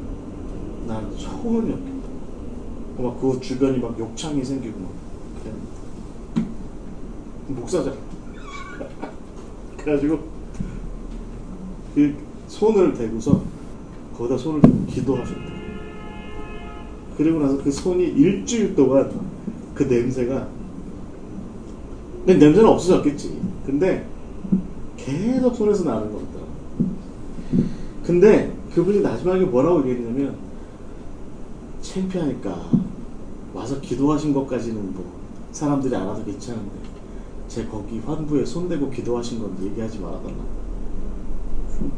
난 소원이 없겠다. 막 그 주변이 막 욕창이 생기고 막 그래. 목사잖아. 그래가지고 그 손을 대고서 거기다 손을 대고 기도하셨다. 그리고 나서 그 손이 일주일 동안 그 냄새가 냄새는 없어졌겠지. 근데 계속 손에서 나는 것 같더라. 근데 그분이 마지막에 뭐라고 얘기했냐면 창피하니까 와서 기도하신 것까지는 뭐 사람들이 알아도 괜찮은데 제 거기 환부에 손대고 기도하신 건 얘기하지 말아달라.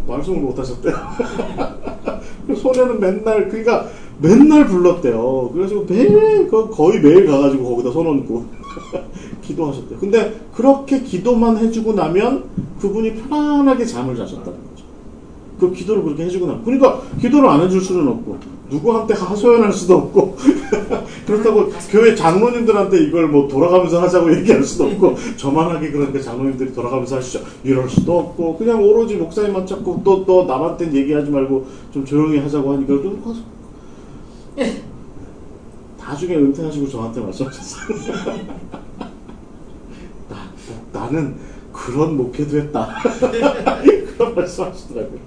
말씀을 못 하셨대요. 손에는 맨날 불렀대요. 그래가지고 매일 거의 매일 가가지고 거기다 손 얹고 기도하셨대요. 근데 그렇게 기도만 해주고 나면 그분이 편안하게 잠을 자셨다는 거죠. 그 기도를 그렇게 해주고 나면. 그러니까 기도를 안 해줄 수는 없고 누구한테 하소연할 수도 없고 그렇다고 교회 장로님들한테 이걸 뭐 돌아가면서 하자고 얘기할 수도 없고 저만하게 그러니까 장로님들이 돌아가면서 하시죠 이럴 수도 없고 그냥 오로지 목사님만 찾고 또 남한테는 얘기하지 말고 좀 조용히 하자고 하니까 또 나중에 은퇴하시고 저한테 말씀하셨어요. 나는 그런 목회도 했다. 그런 말씀하시더라고요.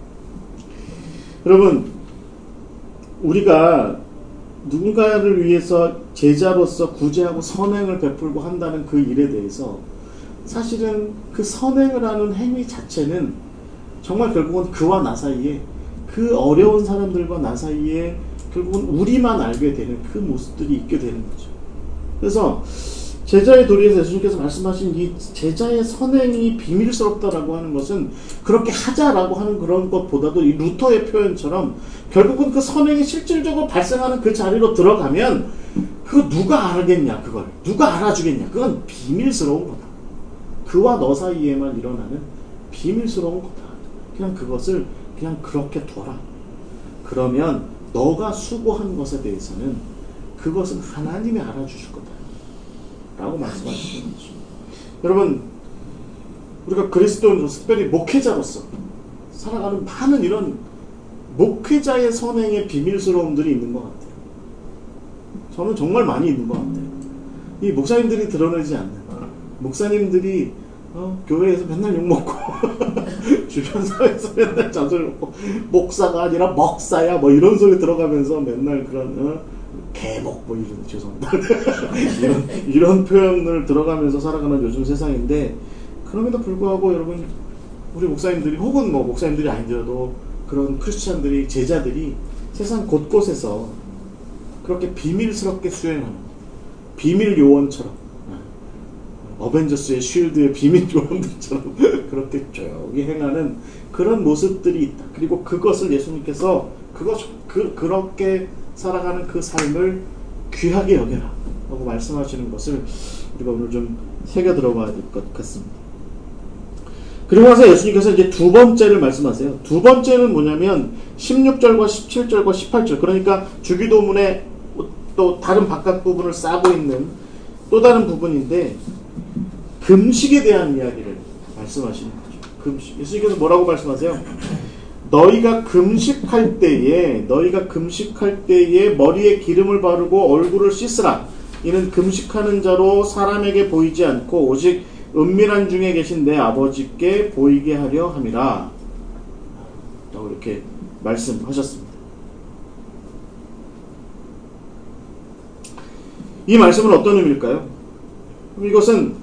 여러분, 우리가 누군가를 위해서 제자로서 구제하고 선행을 베풀고 한다는 그 일에 대해서 사실은 그 선행을 하는 행위 자체는 정말 결국은 그와 나 사이에 그 어려운 사람들과 나 사이에 결국은 우리만 알게 되는 그 모습들이 있게 되는 거죠. 그래서 제자의 도리에서 예수님께서 말씀하신 이 제자의 선행이 비밀스럽다라고 하는 것은 그렇게 하자라고 하는 그런 것보다도 이 루터의 표현처럼 결국은 그 선행이 실질적으로 발생하는 그 자리로 들어가면 그거 누가 알겠냐 그걸 누가 알아주겠냐 그건 비밀스러운 거다. 그와 너 사이에만 일어나는 비밀스러운 거다. 그냥 그것을 그냥 그렇게 둬라. 그러면 너가 수고한 것에 대해서는 그것은 하나님이 알아주실 거다 라고 말씀하시는 거죠. 여러분, 우리가 그리스도인으로 특별히 목회자로서 살아가는 많은 이런 목회자의 선행의 비밀스러움들이 있는 것 같아요. 저는 정말 많이 있는 것 같아요. 이 목사님들이 드러내지 않는 목사님들이 교회에서 맨날 욕먹고 주변 사회에서 맨날 잔소리 먹고 목사가 아니라 먹사야 뭐 이런 소리 들어가면서 맨날 그런 개목 뭐 이런 죄송합니다 이런 표현을 들어가면서 살아가는 요즘 세상인데 그럼에도 불구하고 여러분 우리 목사님들이 혹은 뭐 목사님들이 아니더라도 그런 크리스찬들이 제자들이 세상 곳곳에서 그렇게 비밀스럽게 수행하는 비밀 요원처럼 어벤져스의 쉴드의 비밀 요원들처럼 그렇게 조용히 행하는 그런 모습들이 있다. 그리고 그것을 예수님께서 그렇게 살아가는 그 삶을 귀하게 여겨라 라고 말씀하시는 것을 우리가 오늘 좀 새겨 들어봐야 될 것 같습니다. 그리고 나서 예수님께서 이제 두 번째를 말씀하세요. 두 번째는 뭐냐면 16절과 17절과 18절 그러니까 주기도문에 또 다른 바깥 부분을 싸고 있는 또 다른 부분인데 금식에 대한 이야기를 말씀하시는 거죠. 금식. 예수님께서 뭐라고 말씀하세요? 너희가 금식할 때에 머리에 기름을 바르고 얼굴을 씻으라. 이는 금식하는 자로 사람에게 보이지 않고 오직 은밀한 중에 계신 내 아버지께 보이게 하려 함이라. 라고 이렇게 말씀하셨습니다. 이 말씀은 어떤 의미일까요? 이것은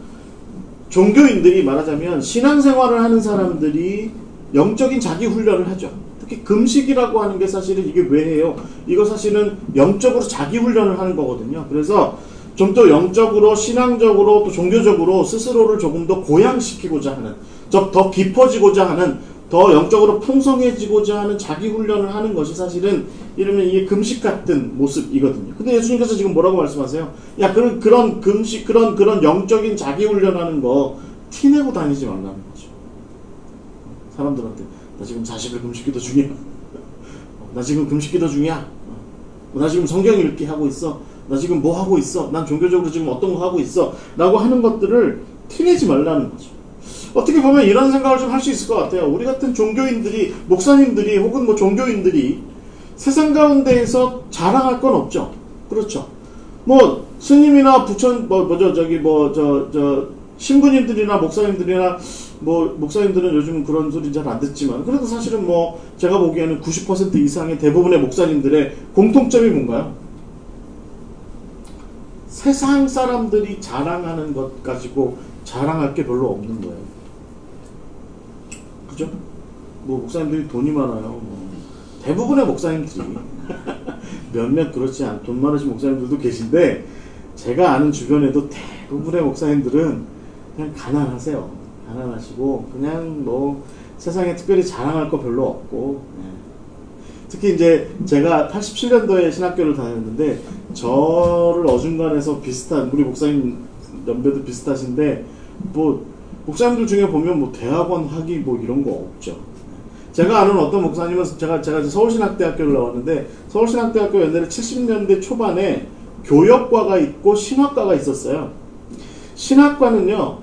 종교인들이 말하자면 신앙생활을 하는 사람들이 영적인 자기 훈련을 하죠. 특히 금식이라고 하는 게 사실은 이게 왜 해요? 이거 사실은 영적으로 자기 훈련을 하는 거거든요. 그래서 좀 더 영적으로 신앙적으로 또 종교적으로 스스로를 조금 더 고양시키고자 하는 더 깊어지고자 하는 더 영적으로 풍성해지고자 하는 자기 훈련을 하는 것이 사실은 이러면 이게 금식 같은 모습이거든요. 근데 예수님께서 지금 뭐라고 말씀하세요? 야, 그런 금식, 그런 영적인 자기 훈련하는 거 티내고 다니지 말라는 거죠. 사람들한테 나 지금 40일 금식기도 중이야. 나 지금 금식기도 중이야. 나 지금 성경 읽기 하고 있어. 나 지금 뭐 하고 있어. 난 종교적으로 지금 어떤 거 하고 있어. 라고 하는 것들을 티내지 말라는 거죠. 어떻게 보면 이런 생각을 좀 할 수 있을 것 같아요. 우리 같은 종교인들이, 목사님들이, 혹은 뭐 종교인들이 세상 가운데에서 자랑할 건 없죠. 그렇죠. 뭐, 스님이나 신부님들이나 목사님들이나, 목사님들은 요즘 그런 소리 잘 안 듣지만, 그래도 사실은 제가 보기에는 90% 이상의 대부분의 목사님들의 공통점이 뭔가요? 세상 사람들이 자랑하는 것 가지고 자랑할 게 별로 없는 거예요. 그죠? 목사님들이 돈이 많아요. 대부분의 목사님들이 몇몇 그렇지 않은 돈 많으신 목사님들도 계신데 제가 아는 주변에도 대부분의 목사님들은 그냥 가난하세요. 가난하시고 그냥 세상에 특별히 자랑할 거 별로 없고 특히 이제 제가 87년도에 신학교를 다녔는데 저를 어중간해서 비슷한 우리 목사님 연배도 비슷하신데 목사님들 중에 보면 대학원 학위 이런 거 없죠. 제가 아는 어떤 목사님은 제가 이제 서울신학대학교를 나왔는데 서울신학대학교 옛날에 70년대 초반에 교역과가 있고 신학과가 있었어요. 신학과는요,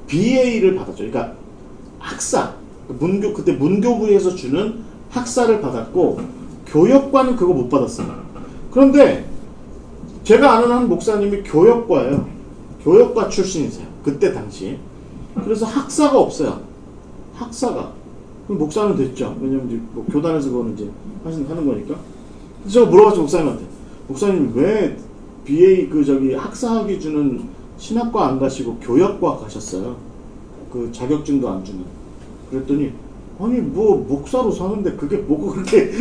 BA를 받았죠. 그러니까 학사, 그때 문교부에서 주는 학사를 받았고, 교역과는 그거 못 받았어요. 그런데 제가 아는 한 목사님이 교역과예요. 교역과 출신이세요. 그때 당시에. 그래서 학사가 없어요. 학사가. 그럼 목사는 됐죠. 왜냐면 이제 뭐 교단에서 그거는 이제 하는 거니까. 그래서 제가 물어봤죠, 목사님한테. 목사님 왜 BA 학사학위 주는 신학과 안 가시고 교역과 가셨어요? 그 자격증도 안 주는. 그랬더니 아니 뭐 목사로 사는데 그게 뭐가 그렇게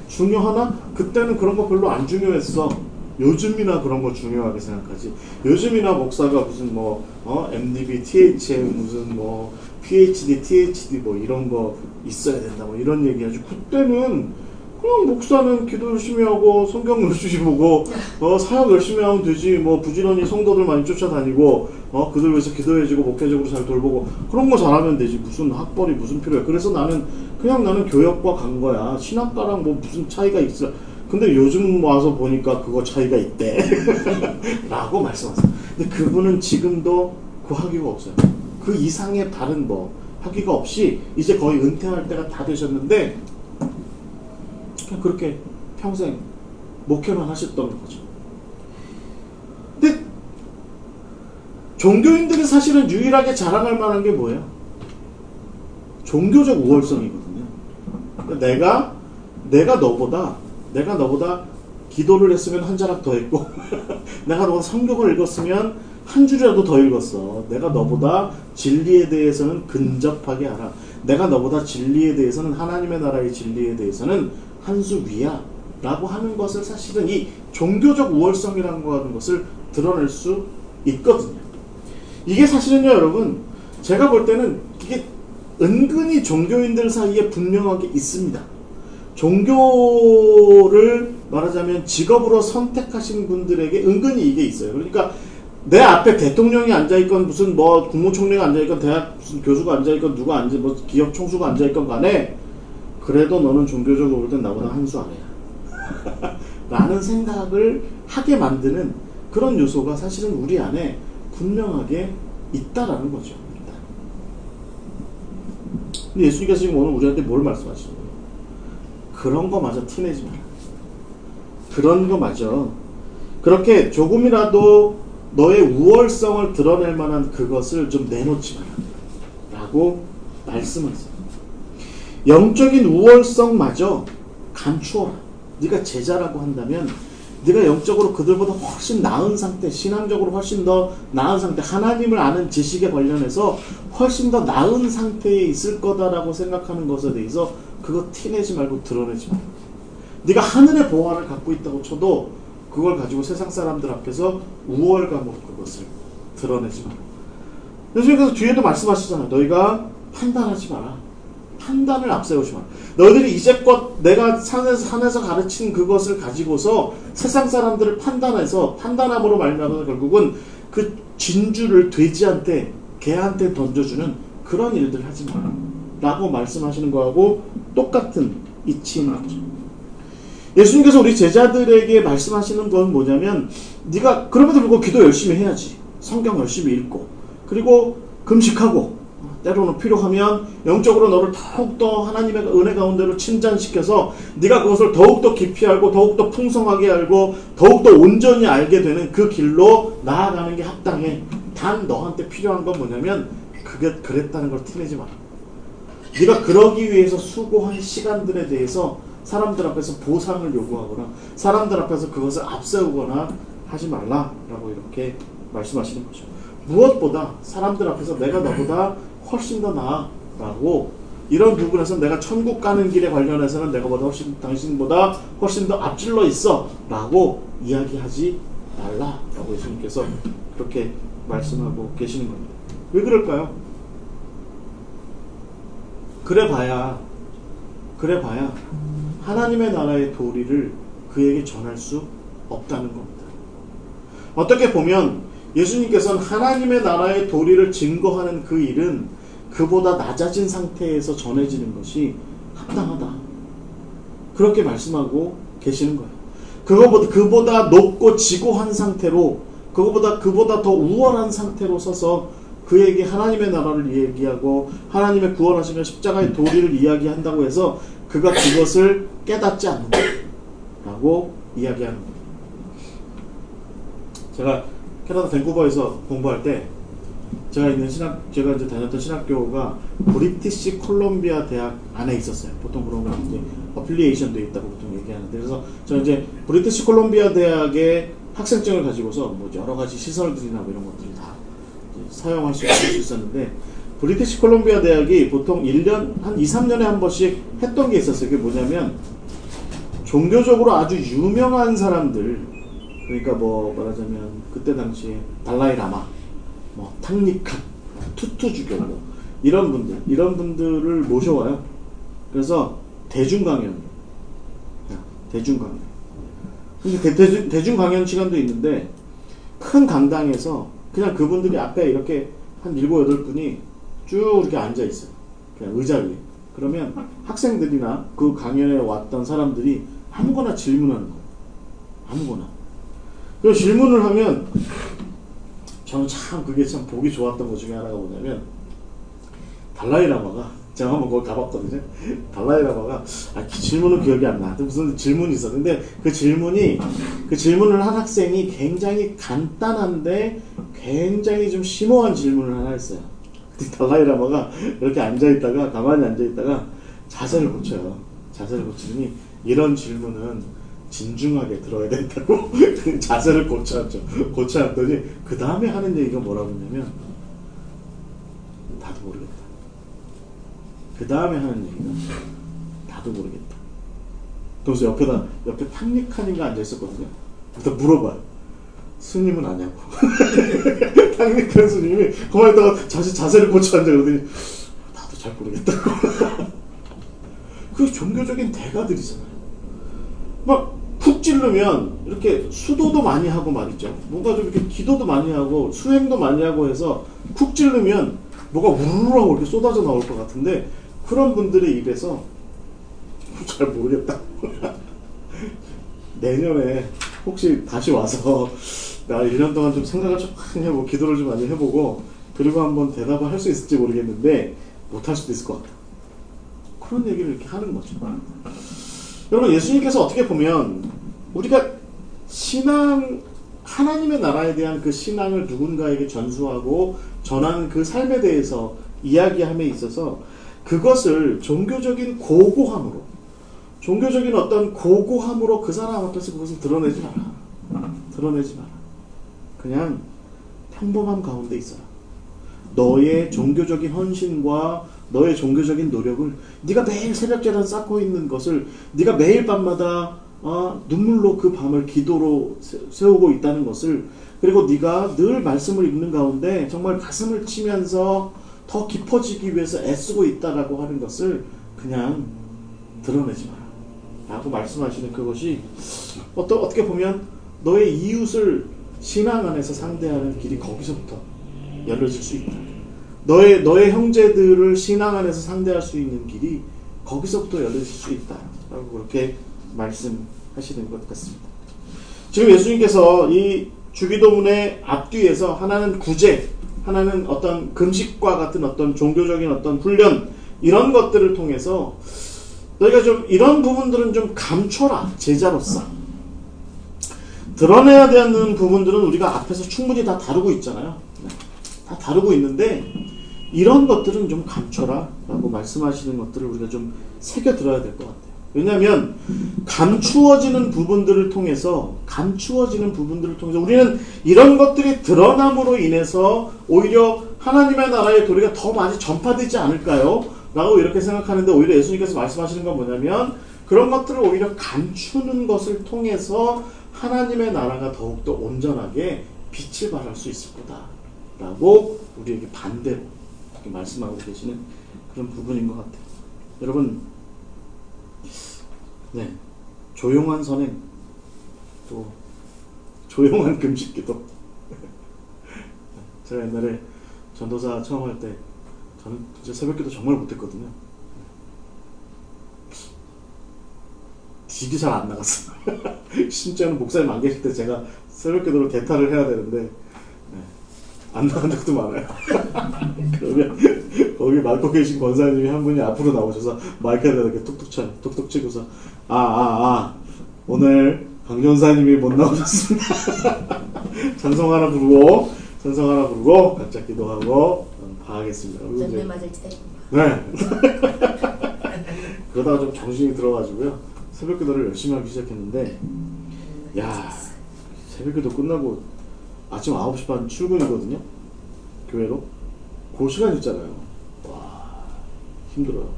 중요하나? 그때는 그런 거 별로 안 중요했어. 요즘이나 그런 거 중요하게 생각하지. 요즘이나 목사가 무슨 MDB, THM 무슨 PhD, THD 이런 거 있어야 된다 이런 얘기하지. 그때는 그냥 목사는 기도 열심히 하고 성경 열심히 보고 사역 열심히 하면 되지. 부지런히 성도들 많이 쫓아다니고 그들 위해서 기도해주고 목회적으로 잘 돌보고 그런 거 잘하면 되지. 무슨 학벌이 무슨 필요해. 그래서 나는 교역과 간 거야. 신학과랑 무슨 차이가 있어. 근데 요즘 와서 보니까 그거 차이가 있대. 라고 말씀하세요. 근데 그분은 지금도 그 학위가 없어요. 그 이상의 다른 학위가 없이 이제 거의 은퇴할 때가 다 되셨는데 그냥 그렇게 평생 목회만 하셨던 거죠. 근데 종교인들이 사실은 유일하게 자랑할 만한 게 뭐예요? 종교적 우월성이거든요. 내가 너보다 기도를 했으면 한 자락 더 했고 내가 너보다 성경을 읽었으면 한 줄이라도 더 읽었어. 내가 너보다 진리에 대해서는 근접하게 알아. 내가 너보다 진리에 대해서는 하나님의 나라의 진리에 대해서는 한 수 위야 라고 하는 것을 사실은 이 종교적 우월성이라는 거 하는 것을 드러낼 수 있거든요. 이게 사실은요 여러분, 제가 볼 때는 이게 은근히 종교인들 사이에 분명하게 있습니다. 종교를 말하자면 직업으로 선택하신 분들에게 은근히 이게 있어요. 그러니까 내 앞에 대통령이 앉아있건 무슨 국무총리가 앉아있건 대학 무슨 교수가 앉아있건 누가 기업 총수가 앉아있건 간에 그래도 너는 종교적으로 볼 땐 나보다 한 수 아래야 라는 생각을 하게 만드는 그런 요소가 사실은 우리 안에 분명하게 있다라는 거죠. 근데 예수님께서 지금 오늘 우리한테 뭘 말씀하시는 거예요? 그런 거 마저 티내지 마라. 그런 거 마저 그렇게 조금이라도 너의 우월성을 드러낼 만한 그것을 좀 내놓지 마라 라고 말씀하세요. 영적인 우월성마저 감추어라. 네가 제자라고 한다면 네가 영적으로 그들보다 훨씬 나은 상태, 신앙적으로 훨씬 더 나은 상태, 하나님을 아는 지식에 관련해서 훨씬 더 나은 상태에 있을 거다라고 생각하는 것에 대해서 그거 티내지 말고 드러내지 마. 네가 하늘의 보화를 갖고 있다고 쳐도 그걸 가지고 세상 사람들 앞에서 우월감으로 그것을 드러내지 마라. 그래서 뒤에도 말씀하시잖아. 너희가 판단하지 마라. 판단을 앞세우지 마라. 너희들이 이제껏 내가 산에서 가르친 그것을 가지고서 세상 사람들을 판단함으로 말미암아 결국은 그 진주를 돼지한테 개한테 던져주는 그런 일들 하지 마라 라고 말씀하시는 거하고 똑같은 이치인 거죠. 예수님께서 우리 제자들에게 말씀하시는 건 뭐냐면 네가 그럼에도 불구하고 기도 열심히 해야지. 성경 열심히 읽고 그리고 금식하고 때로는 필요하면 영적으로 너를 더욱더 하나님의 은혜 가운데로 침전시켜서 네가 그것을 더욱더 깊이 알고 더욱더 풍성하게 알고 더욱더 온전히 알게 되는 그 길로 나아가는 게 합당해. 단 너한테 필요한 건 뭐냐면 그게 그랬다는 걸 티내지 마라. 네가 그러기 위해서 수고한 시간들에 대해서 사람들 앞에서 보상을 요구하거나 사람들 앞에서 그것을 앞세우거나 하지 말라라고 이렇게 말씀하시는 거죠. 무엇보다 사람들 앞에서 내가 너보다 훨씬 더 나아라고 이런 부분에서 내가 천국 가는 길에 관련해서는 당신보다 훨씬 더 앞질러 있어 라고 이야기하지 말라라고 예수님께서 그렇게 말씀하고 계시는 겁니다. 왜 그럴까요? 그래봐야 하나님의 나라의 도리를 그에게 전할 수 없다는 겁니다. 어떻게 보면 예수님께서는 하나님의 나라의 도리를 증거하는 그 일은 그보다 낮아진 상태에서 전해지는 것이 합당하다. 그렇게 말씀하고 계시는 거예요. 그보다 높고 지고한 상태로, 그보다 더 우월한 상태로 서서 그에게 하나님의 나라를 얘기하고 하나님의 구원하시며 십자가의 도리를 이야기한다고 해서 그가 그것을 깨닫지 않는다라고 이야기하는 거예요. 제가 캐나다 밴쿠버에서 공부할 때 제가 이제 다녔던 신학교가 브리티시 콜롬비아 대학 안에 있었어요. 보통 그런 거 이제 어플리에이션도 있다고 보통 얘기하는데, 그래서 저는 이제 브리티시 콜롬비아 대학의 학생증을 가지고서 뭐 여러 가지 시설들이나 뭐 이런 것들을 다 사용할 수 있었는데, 브리티시 콜롬비아 대학이 보통 1년, 한 2, 3년에 한 번씩 했던 게 있었어요. 그게 뭐냐면, 종교적으로 아주 유명한 사람들, 그러니까 뭐 말하자면 그때 당시에 달라이 라마, 뭐 탕리칸, 투투주교, 뭐 이런 분들을 모셔와요. 그래서 대중 강연. 근데 대중 강연 시간도 있는데, 큰 강당에서 그냥 그분들이 앞에 이렇게 한 7, 8분이 쭉 이렇게 앉아 있어요. 그냥 의자 위에. 그러면 학생들이나 그 강연에 왔던 사람들이 아무거나 질문하는 거예요. 아무거나. 그 질문을 하면, 저는 참 그게 참 보기 좋았던 것 중에 하나가 뭐냐면, 달라이 라마가, 제가 한번 거기 가봤거든요. 달라이 라마가, 질문은 기억이 안 나. 무슨 질문이 있었는데, 그 질문을 한 학생이 굉장히 간단한데 굉장히 좀 심오한 질문을 하나 했어요. 근데 달라이 라마가 이렇게 가만히 앉아있다가 자세를 고쳐요. 자세를 고치더니, 이런 질문은 진중하게 들어야 된다고 자세를 고쳐놨더니 그 다음에 하는 얘기가 뭐라고 했냐면, 나도 모르겠다. 그 다음에 하는 얘기가 나도 모르겠다. 그래서 옆에 탕리칸인가 앉아있었거든요. 그래서 물어봐요. 스님은 아냐고. 탕리칸 스님이 그만 있다가 자세를 고쳐 앉아. 그러더니 나도 잘 모르겠다고. 그 종교적인 대가들이잖아요. 막 푹 찌르면 이렇게 수도도 많이 하고 말이죠. 뭔가 좀 이렇게 기도도 많이 하고 수행도 많이 하고 해서 푹 찌르면 뭐가 우르르 하고 이렇게 쏟아져 나올 것 같은데, 그런 분들의 입에서 잘 모르겠다. 내년에 혹시 다시 와서 나 1년 동안 좀 생각을 좀 많이 해보고 기도를 좀 많이 해보고 그리고 한번 대답을 할 수 있을지 모르겠는데 못할 수도 있을 것 같다. 그런 얘기를 이렇게 하는 거죠. 여러분, 예수님께서 어떻게 보면 우리가 하나님의 나라에 대한 그 신앙을 누군가에게 전수하고 전하는 그 삶에 대해서 이야기함에 있어서 그것을 종교적인 어떤 고고함으로 그 사람 앞에서 그것을 드러내지 마라. 그냥 평범함 가운데 있어라. 너의 종교적인 헌신과 너의 종교적인 노력을, 네가 매일 새벽제단 쌓고 있는 것을, 네가 매일 밤마다 눈물로 그 밤을 기도로 세우고 있다는 것을, 그리고 네가 늘 말씀을 읽는 가운데 정말 가슴을 치면서 더 깊어지기 위해서 애쓰고 있다라고 하는 것을 그냥 드러내지 마라 라고 말씀하시는 그것이 어떻게 보면 너의 이웃을 신앙 안에서 상대하는 길이 거기서부터 열려질 수 있다. 너의 형제들을 신앙 안에서 상대할 수 있는 길이 거기서부터 열려질 수 있다 라고 그렇게 말씀하시는 것 같습니다. 지금 예수님께서 이 주기도문의 앞뒤에서 하나는 구제, 하나는 어떤 금식과 같은 어떤 종교적인 어떤 훈련, 이런 것들을 통해서 너희가 좀 이런 부분들은 좀 감춰라. 제자로서 드러내야 되는 부분들은 우리가 앞에서 충분히 다 다루고 있잖아요. 다 다루고 있는데 이런 것들은 좀 감춰라 라고 말씀하시는 것들을 우리가 좀 새겨 들어야 될 것 같아요. 왜냐하면 감추어지는 부분들을 통해서 우리는 이런 것들이 드러남으로 인해서 오히려 하나님의 나라의 도리가 더 많이 전파되지 않을까요? 라고 이렇게 생각하는데, 오히려 예수님께서 말씀하시는 건 뭐냐면, 그런 것들을 오히려 감추는 것을 통해서 하나님의 나라가 더욱더 온전하게 빛을 발할 수 있을 거다 라고 우리에게 반대로 이렇게 말씀하고 계시는 그런 부분인 것 같아요. 여러분, 조용한 선행, 또 조용한 금식기도. 제가 옛날에 전도사 처음 할 때 저는 진짜 새벽기도 정말 못했거든요. 되게 잘 안 나갔어요. 심지어는 목사님 안 계실 때 제가 새벽 기도를 대타를 해야 되는데 네, 안 나간 적도 많아요. 그러면 거기 맡고 계신 권사님이 한 분이 앞으로 나오셔서 마이크에다 이렇게 툭툭 치고서 오늘 강전사님이 못 나오셨습니다. 찬송 하나 부르고 각자 기도하고 가겠습니다. 전매 맞을 때. 네. 그러다가 좀 정신이 들어가지고요. 새벽 기도를 열심히 하기 시작했는데, 야, 새벽 기도 끝나고 아침 9시 반 출근이거든요. 교회로. 그 시간 있잖아요. 와, 힘들어요.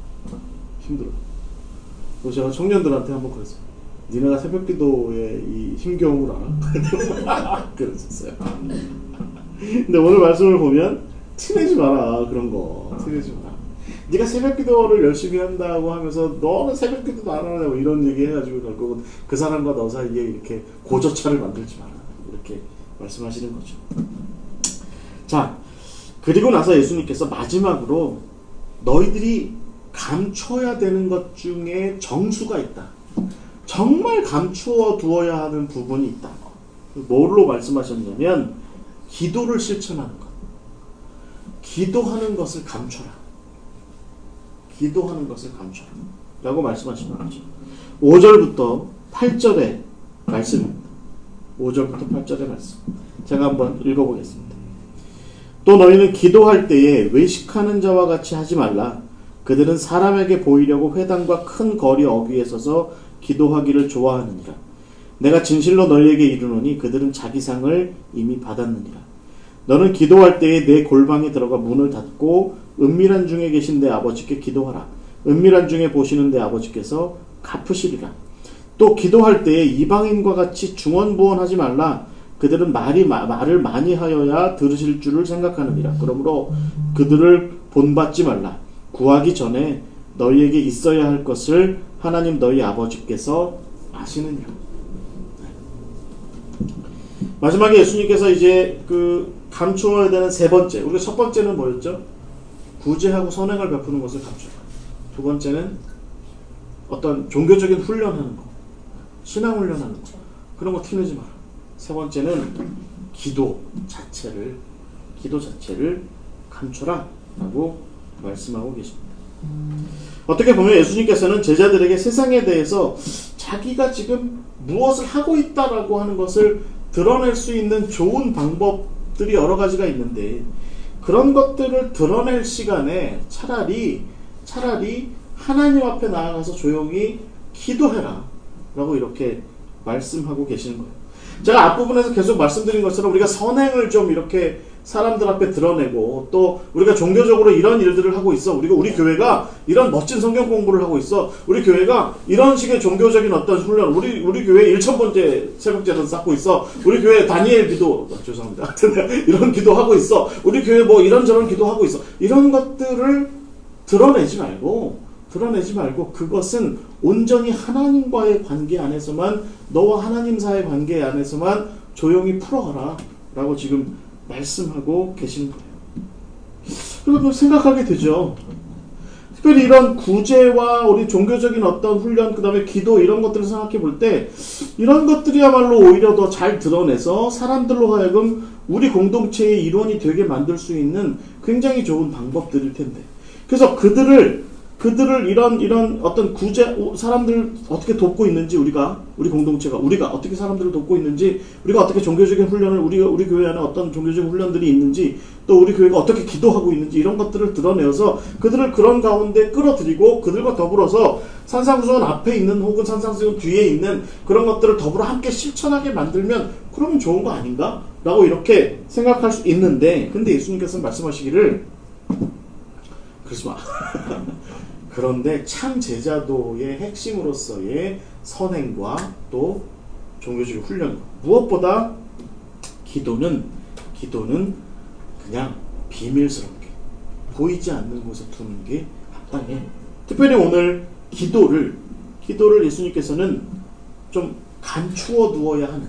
그래서 제가 청년들한테 한번 그랬어요. 니네가 새벽 기도의 이 힘겨움을 알아? 그랬었어요. 근데 오늘 말씀을 보면 티내지 마라. 그런 거 티내지 마라. 네가 새벽 기도를 열심히 한다고 하면서 너는 새벽 기도도 안 하냐고 이런 얘기 해가지고 결국은 그 사람과 너 사이에 이렇게 고저차를 만들지 마라. 이렇게 말씀하시는 거죠. 자, 그리고 나서 예수님께서 마지막으로 너희들이 감춰야 되는 것 중에 정수가 있다. 정말 감추어 두어야 하는 부분이 있다. 뭘로 말씀하셨냐면 기도를 실천하는 것. 기도하는 것을 감춰라. 기도하는 것을 감춰라. 라고 말씀하시는 거죠. 5절부터 8절의 말씀입니다. 5절부터 8절의 말씀. 제가 한번 읽어보겠습니다. 또 너희는 기도할 때에 외식하는 자와 같이 하지 말라. 그들은 사람에게 보이려고 회당과 큰 거리 어귀에 서서 기도하기를 좋아하느니라. 내가 진실로 너희에게 이르노니 그들은 자기 상을 이미 받았느니라. 너는 기도할 때에 내 골방에 들어가 문을 닫고 은밀한 중에 계신 내 아버지께 기도하라. 은밀한 중에 보시는 내 아버지께서 갚으시리라. 또 기도할 때에 이방인과 같이 중언부언하지 말라. 그들은 말을 많이 하여야 들으실 줄을 생각하느니라. 그러므로 그들을 본받지 말라. 구하기 전에 너희에게 있어야 할 것을 하나님 너희 아버지께서 아시느니라. 마지막에 예수님께서 이제 감추어야 되는 세 번째, 우리가 첫 번째는 뭐였죠? 구제하고 선행을 베푸는 것을 감추라. 두 번째는 어떤 종교적인 훈련하는 거, 신앙 훈련하는 거, 그런 거 티내지 마라. 세 번째는 기도 자체를 감추라 라고 말씀하고 계십니다. 어떻게 보면 예수님께서는 제자들에게 세상에 대해서 자기가 지금 무엇을 하고 있다라고 하는 것을 드러낼 수 있는 좋은 방법들이 여러 가지가 있는데 그런 것들을 드러낼 시간에 차라리 하나님 앞에 나아가서 조용히 기도해라 라고 이렇게 말씀하고 계시는 거예요. 제가 앞부분에서 계속 말씀드린 것처럼 우리가 선행을 좀 이렇게 사람들 앞에 드러내고 또 우리가 종교적으로 이런 일들을 하고 있어. 우리 교회가 이런 멋진 성경 공부를 하고 있어. 우리 교회가 이런 식의 종교적인 어떤 훈련, 우리 교회 1000번째 새벽제를 쌓고 있어. 우리 교회 다니엘 기도, 죄송합니다. 이런 기도하고 있어. 우리 교회 뭐 이런저런 기도하고 있어. 이런 것들을 드러내지 말고 그것은 온전히 하나님과의 관계 안에서만, 너와 하나님 사이의 관계 안에서만 조용히 풀어가라 라고 지금 말씀하고 계신 거예요. 그리고 생각하게 되죠. 특별히 이런 구제와 우리 종교적인 어떤 훈련, 그 다음에 기도 이런 것들을 생각해 볼 때 이런 것들이야말로 오히려 더 잘 드러내서 사람들로 하여금 우리 공동체의 일원이 되게 만들 수 있는 굉장히 좋은 방법들일 텐데, 그래서 그들을 이런 어떤 구제, 사람들 어떻게 돕고 있는지, 우리 공동체가 우리가 어떻게 사람들을 돕고 있는지, 우리가 어떻게 종교적인 훈련을, 우리 교회 안에 어떤 종교적인 훈련들이 있는지, 또 우리 교회가 어떻게 기도하고 있는지 이런 것들을 드러내어서 그들을 그런 가운데 끌어들이고 그들과 더불어서 산상수훈 앞에 있는 혹은 산상수훈 뒤에 있는 그런 것들을 더불어 함께 실천하게 만들면 그러면 좋은 거 아닌가? 라고 이렇게 생각할 수 있는데, 근데 예수님께서는 말씀하시기를 그러지 마. 그런데 참 제자도의 핵심으로서의 선행과 또 종교적인 훈련, 무엇보다 기도는 그냥 비밀스럽게 보이지 않는 곳에 두는 게 합당해. 특별히 오늘 기도를 예수님께서는 좀 감추어 두어야 하는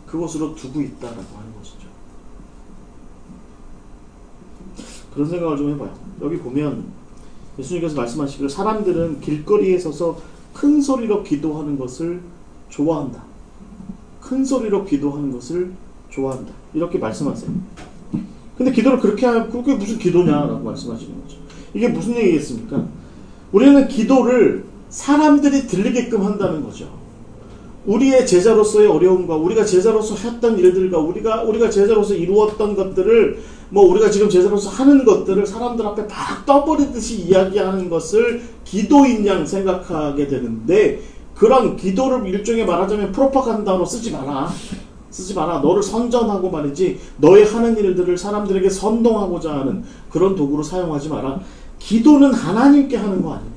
그곳으로 두고 있다라고 하는 것이죠. 그런 생각을 좀 해봐요. 여기 보면 예수님께서 말씀하시기를 사람들은 길거리에 서서 큰 소리로 기도하는 것을 좋아한다. 큰 소리로 기도하는 것을 좋아한다. 이렇게 말씀하세요. 근데 기도를 그렇게 하면 그게 무슨 기도냐라고 말씀하시는 거죠. 이게 무슨 얘기겠습니까? 우리는 기도를 사람들이 들리게끔 한다는 거죠. 우리의 제자로서의 어려움과 우리가 제자로서 했던 일들과 우리가 제자로서 이루었던 것들을 우리가 지금 제자로서 하는 것들을 사람들 앞에 막 떠버리듯이 이야기하는 것을 기도인 양 생각하게 되는데, 그런 기도를 일종의 말하자면 프로파간다로 쓰지 마라. 너를 선전하고 말이지, 너의 하는 일들을 사람들에게 선동하고자 하는 그런 도구로 사용하지 마라. 기도는 하나님께 하는 거 아니냐.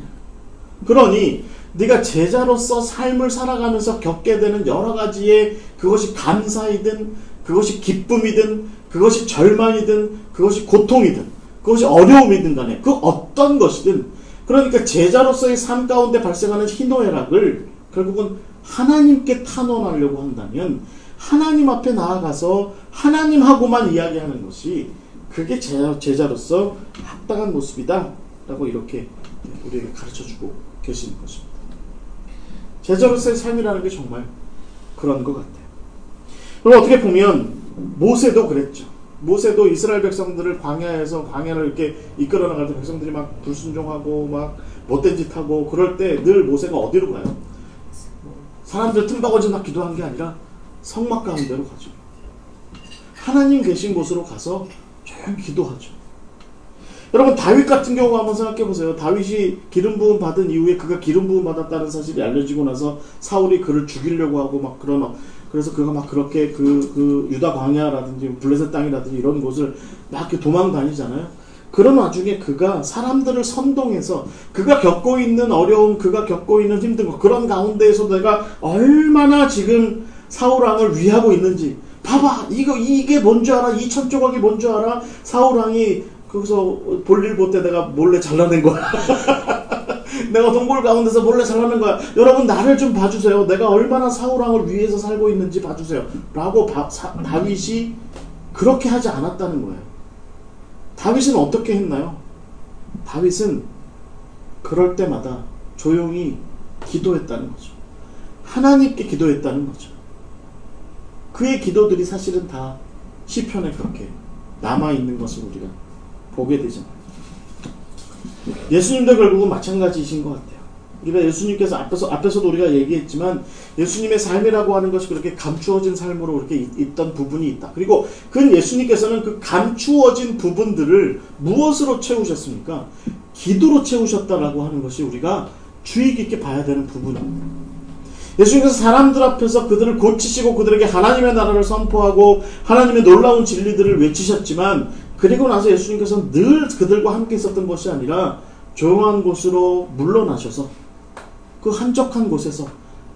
그러니 네가 제자로서 삶을 살아가면서 겪게 되는 여러 가지의, 그것이 감사이든 그것이 기쁨이든 그것이 절망이든 그것이 고통이든 그것이 어려움이든 간에 그 어떤 것이든, 그러니까 제자로서의 삶 가운데 발생하는 희노애락을 결국은 하나님께 탄원하려고 한다면 하나님 앞에 나아가서 하나님하고만 이야기하는 것이 그게 제자로서 합당한 모습이다 라고 이렇게 우리에게 가르쳐주고 계시는 것입니다. 제자로서의 삶이라는 게 정말 그런 것 같아요. 그럼 어떻게 보면 모세도 그랬죠. 모세도 이스라엘 백성들을 광야를 이렇게 이끌어 나갈 때 백성들이 막 불순종하고 막 못된 짓 하고 그럴 때 늘 모세가 어디로 가요? 사람들 틈바구니 막 기도한 게 아니라 성막 가운데로 가죠. 하나님 계신 곳으로 가서 조용히 기도하죠. 여러분, 다윗 같은 경우 한번 생각해 보세요. 다윗이 기름 부음 받은 이후에 그가 기름 부음 받았다는 사실이 알려지고 나서 사울이 그를 죽이려고 하고 막 그래서 그가 막 그렇게 그 유다 광야라든지 블레셋 땅이라든지 이런 곳을 막 이렇게 도망 다니잖아요. 그런 와중에 그가 사람들을 선동해서 그가 겪고 있는 어려움, 그가 겪고 있는 힘든 것, 그런 가운데에서 내가 얼마나 지금 사울왕을 위하고 있는지 봐봐, 이게 뭔지 알아? 이 천조각이 뭔지 알아? 사울왕이 거기서 볼일 볼 때 내가 몰래 잘라낸 거야. 내가 동굴 가운데서 몰래 잘라낸 거야. 여러분, 나를 좀 봐주세요. 내가 얼마나 사울왕을 위해서 살고 있는지 봐주세요. 라고 다윗이 그렇게 하지 않았다는 거예요. 다윗은 어떻게 했나요? 다윗은 그럴 때마다 조용히 기도했다는 거죠. 하나님께 기도했다는 거죠. 그의 기도들이 사실은 다 시편에 그렇게 남아있는 것을 우리가 보게 되잖아요. 예수님도 결국은 마찬가지이신 것 같아요. 우리가 예수님께서 앞에서도 우리가 얘기했지만 예수님의 삶이라고 하는 것이 그렇게 감추어진 삶으로 그렇게 있던 부분이 있다. 그리고 그 예수님께서는 그 감추어진 부분들을 무엇으로 채우셨습니까? 기도로 채우셨다라고 하는 것이 우리가 주의 깊게 봐야 되는 부분입니다. 예수님께서 사람들 앞에서 그들을 고치시고 그들에게 하나님의 나라를 선포하고 하나님의 놀라운 진리들을 외치셨지만, 그리고 나서 예수님께서는 늘 그들과 함께 있었던 것이 아니라 조용한 곳으로 물러나셔서 그 한적한 곳에서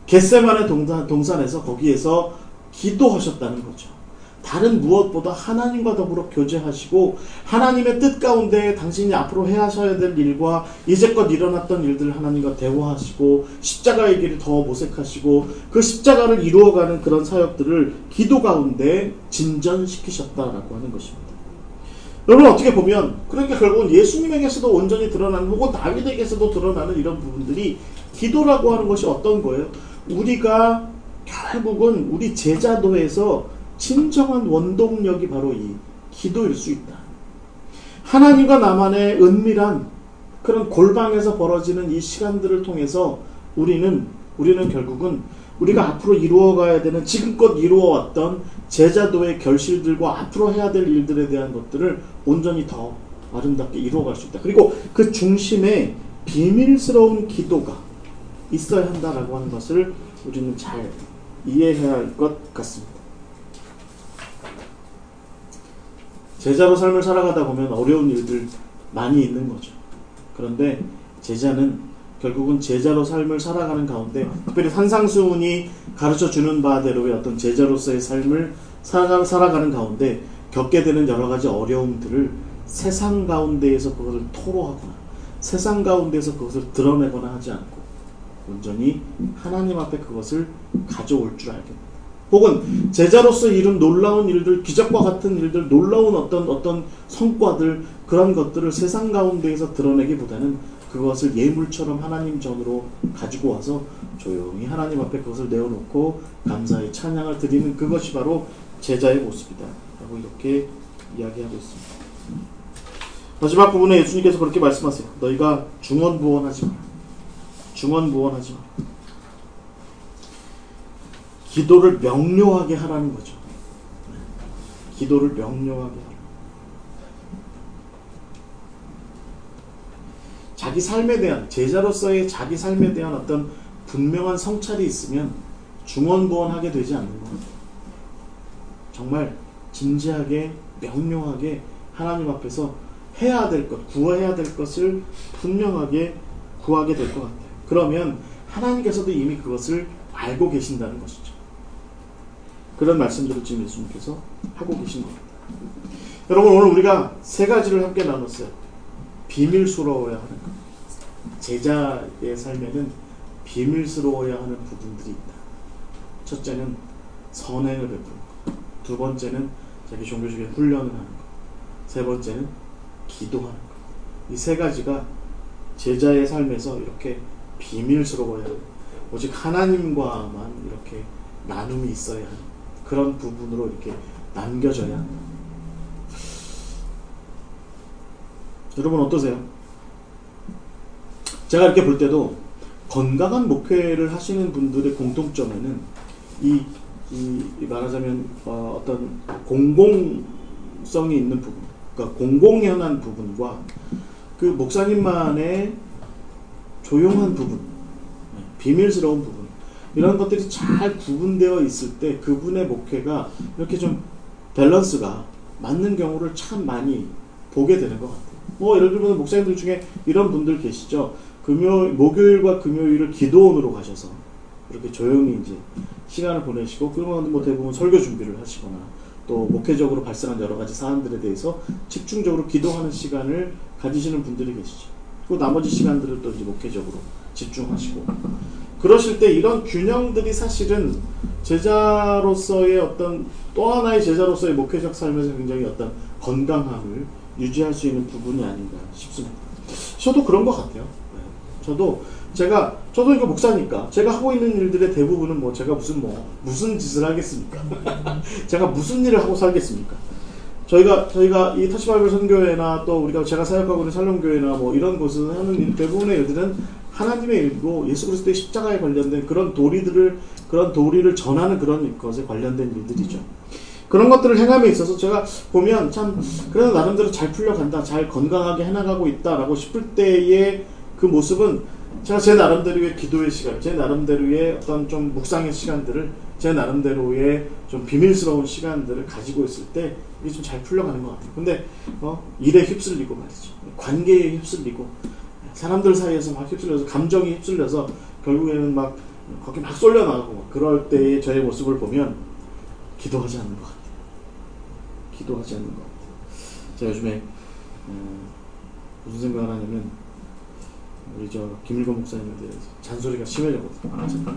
겟세마네 동산에서 거기에서 기도하셨다는 거죠. 다른 무엇보다 하나님과 더불어 교제하시고 하나님의 뜻 가운데 당신이 앞으로 해하셔야 될 일과 이제껏 일어났던 일들을 하나님과 대화하시고 십자가의 길을 더 모색하시고 그 십자가를 이루어가는 그런 사역들을 기도 가운데 진전시키셨다라고 하는 것입니다. 여러분, 어떻게 보면 그러니까 결국은 예수님에게서도 온전히 드러나는, 혹은 다윗에게서도 드러나는 이런 부분들이 기도라고 하는 것이 어떤 거예요? 우리가 결국은 우리 제자도에서 진정한 원동력이 바로 이 기도일 수 있다. 하나님과 나만의 은밀한 그런 골방에서 벌어지는 이 시간들을 통해서 우리는 결국은 우리가 앞으로 이루어가야 되는, 지금껏 이루어왔던 제자도의 결실들과 앞으로 해야 될 일들에 대한 것들을 온전히 더 아름답게 이루어갈 수 있다. 그리고 그 중심에 비밀스러운 기도가 있어야 한다라고 하는 것을 우리는 잘 이해해야 할 것 같습니다. 제자로 삶을 살아가다 보면 어려운 일들 많이 있는 거죠. 그런데 제자는 결국은 제자로 삶을 살아가는 가운데, 특별히 산상수훈이 가르쳐주는 바대로의 어떤 제자로서의 삶을 살아가는 가운데 겪게 되는 여러 가지 어려움들을 세상 가운데에서 그것을 토로하거나 세상 가운데에서 그것을 드러내거나 하지 않고 온전히 하나님 앞에 그것을 가져올 줄 알게 됩니다. 혹은 제자로서 이룬 놀라운 일들, 기적과 같은 일들, 놀라운 어떤 성과들, 그런 것들을 세상 가운데에서 드러내기보다는 그것을 예물처럼 하나님 전으로 가지고 와서 조용히 하나님 앞에 그것을 내어놓고 감사의 찬양을 드리는 그것이 바로 제자의 모습이다 라고 이렇게 이야기하고 있습니다. 마지막 부분에 예수님께서 그렇게 말씀하세요. 너희가 중언부언하지 마라. 중언부언하지 마라. 기도를 명료하게 하라는 거죠. 기도를 명료하게 하라. 자기 삶에 대한, 제자로서의 자기 삶에 대한 어떤 분명한 성찰이 있으면 중언부언하게 되지 않는 것 같아요. 정말 진지하게 명료하게 하나님 앞에서 해야 될 것, 구해야 될 것을 분명하게 구하게 될 것 같아요. 그러면 하나님께서도 이미 그것을 알고 계신다는 것이죠. 그런 말씀들을 지금 예수님께서 하고 계신 겁니다. 여러분, 오늘 우리가 세 가지를 함께 나눴어요. 비밀스러워야 하는 것. 제자의 삶에는 비밀스러워야 하는 부분들이 있다. 첫째는 선행을 베푸는 것. 두 번째는 자기 종교적인 훈련을 하는 것. 세 번째는 기도하는 것. 이 세 가지가 제자의 삶에서 이렇게 비밀스러워야 하는, 오직 하나님과만 이렇게 나눔이 있어야 하는 그런 부분으로 이렇게 남겨져야 합니다. 여러분 어떠세요? 제가 이렇게 볼 때도 건강한 목회를 하시는 분들의 공통점에는 이 말하자면 어떤 공공성이 있는 부분, 그러니까 공공연한 부분과 그 목사님만의 조용한 부분, 비밀스러운 부분, 이런 것들이 잘 구분되어 있을 때 그분의 목회가 이렇게 좀 밸런스가 맞는 경우를 참 많이 보게 되는 것 같아요. 뭐 예를 들면 목사님들 중에 이런 분들 계시죠. 목요일과 금요일을 기도원으로 가셔서 이렇게 조용히 이제 시간을 보내시고, 그러면 뭐 대부분 설교 준비를 하시거나 또 목회적으로 발생한 여러 가지 사안들에 대해서 집중적으로 기도하는 시간을 가지시는 분들이 계시죠. 그리고 나머지 시간들을 또 이제 목회적으로 집중하시고, 그러실 때 이런 균형들이 사실은 제자로서의 어떤 또 하나의 제자로서의 목회적 삶에서 굉장히 어떤 건강함을 유지할 수 있는 부분이 아닌가 싶습니다. 저도 그런 것 같아요. 저도 이거 목사니까 제가 하고 있는 일들의 대부분은 뭐 제가 무슨 짓을 하겠습니까? 제가 무슨 일을 하고 살겠습니까? 저희가 이 터치바이블 선교회나 또 제가 사역하고 있는 살롱교회나 뭐 이런 곳은 하는 일, 대부분의 일들은 하나님의 일이고 예수 그리스도의 십자가에 관련된 그런 도리를 전하는 그런 것에 관련된 일들이죠. 그런 것들을 행함에 있어서 제가 보면 참 그래도 나름대로 잘 풀려간다, 잘 건강하게 해나가고 있다라고 싶을 때의 그 모습은 제가 제 나름대로의 기도의 시간, 제 나름대로의 어떤 좀 묵상의 시간들을, 제 나름대로의 좀 비밀스러운 시간들을 가지고 있을 때 이게 좀 잘 풀려가는 것 같아요. 근데 일에 휩쓸리고 말이죠, 관계에 휩쓸리고, 사람들 사이에서 막 휩쓸려서, 감정이 휩쓸려서 결국에는 막 거기 막 쏠려나가고 막 그럴 때의 저의 모습을 보면 기도하지 않는 것 같아요. 기도하지 않는 것 같아요. 제가 요즘에 무슨 생각을 하냐면, 우리 김일건 목사님에 대해서 잔소리가 심해졌거든요.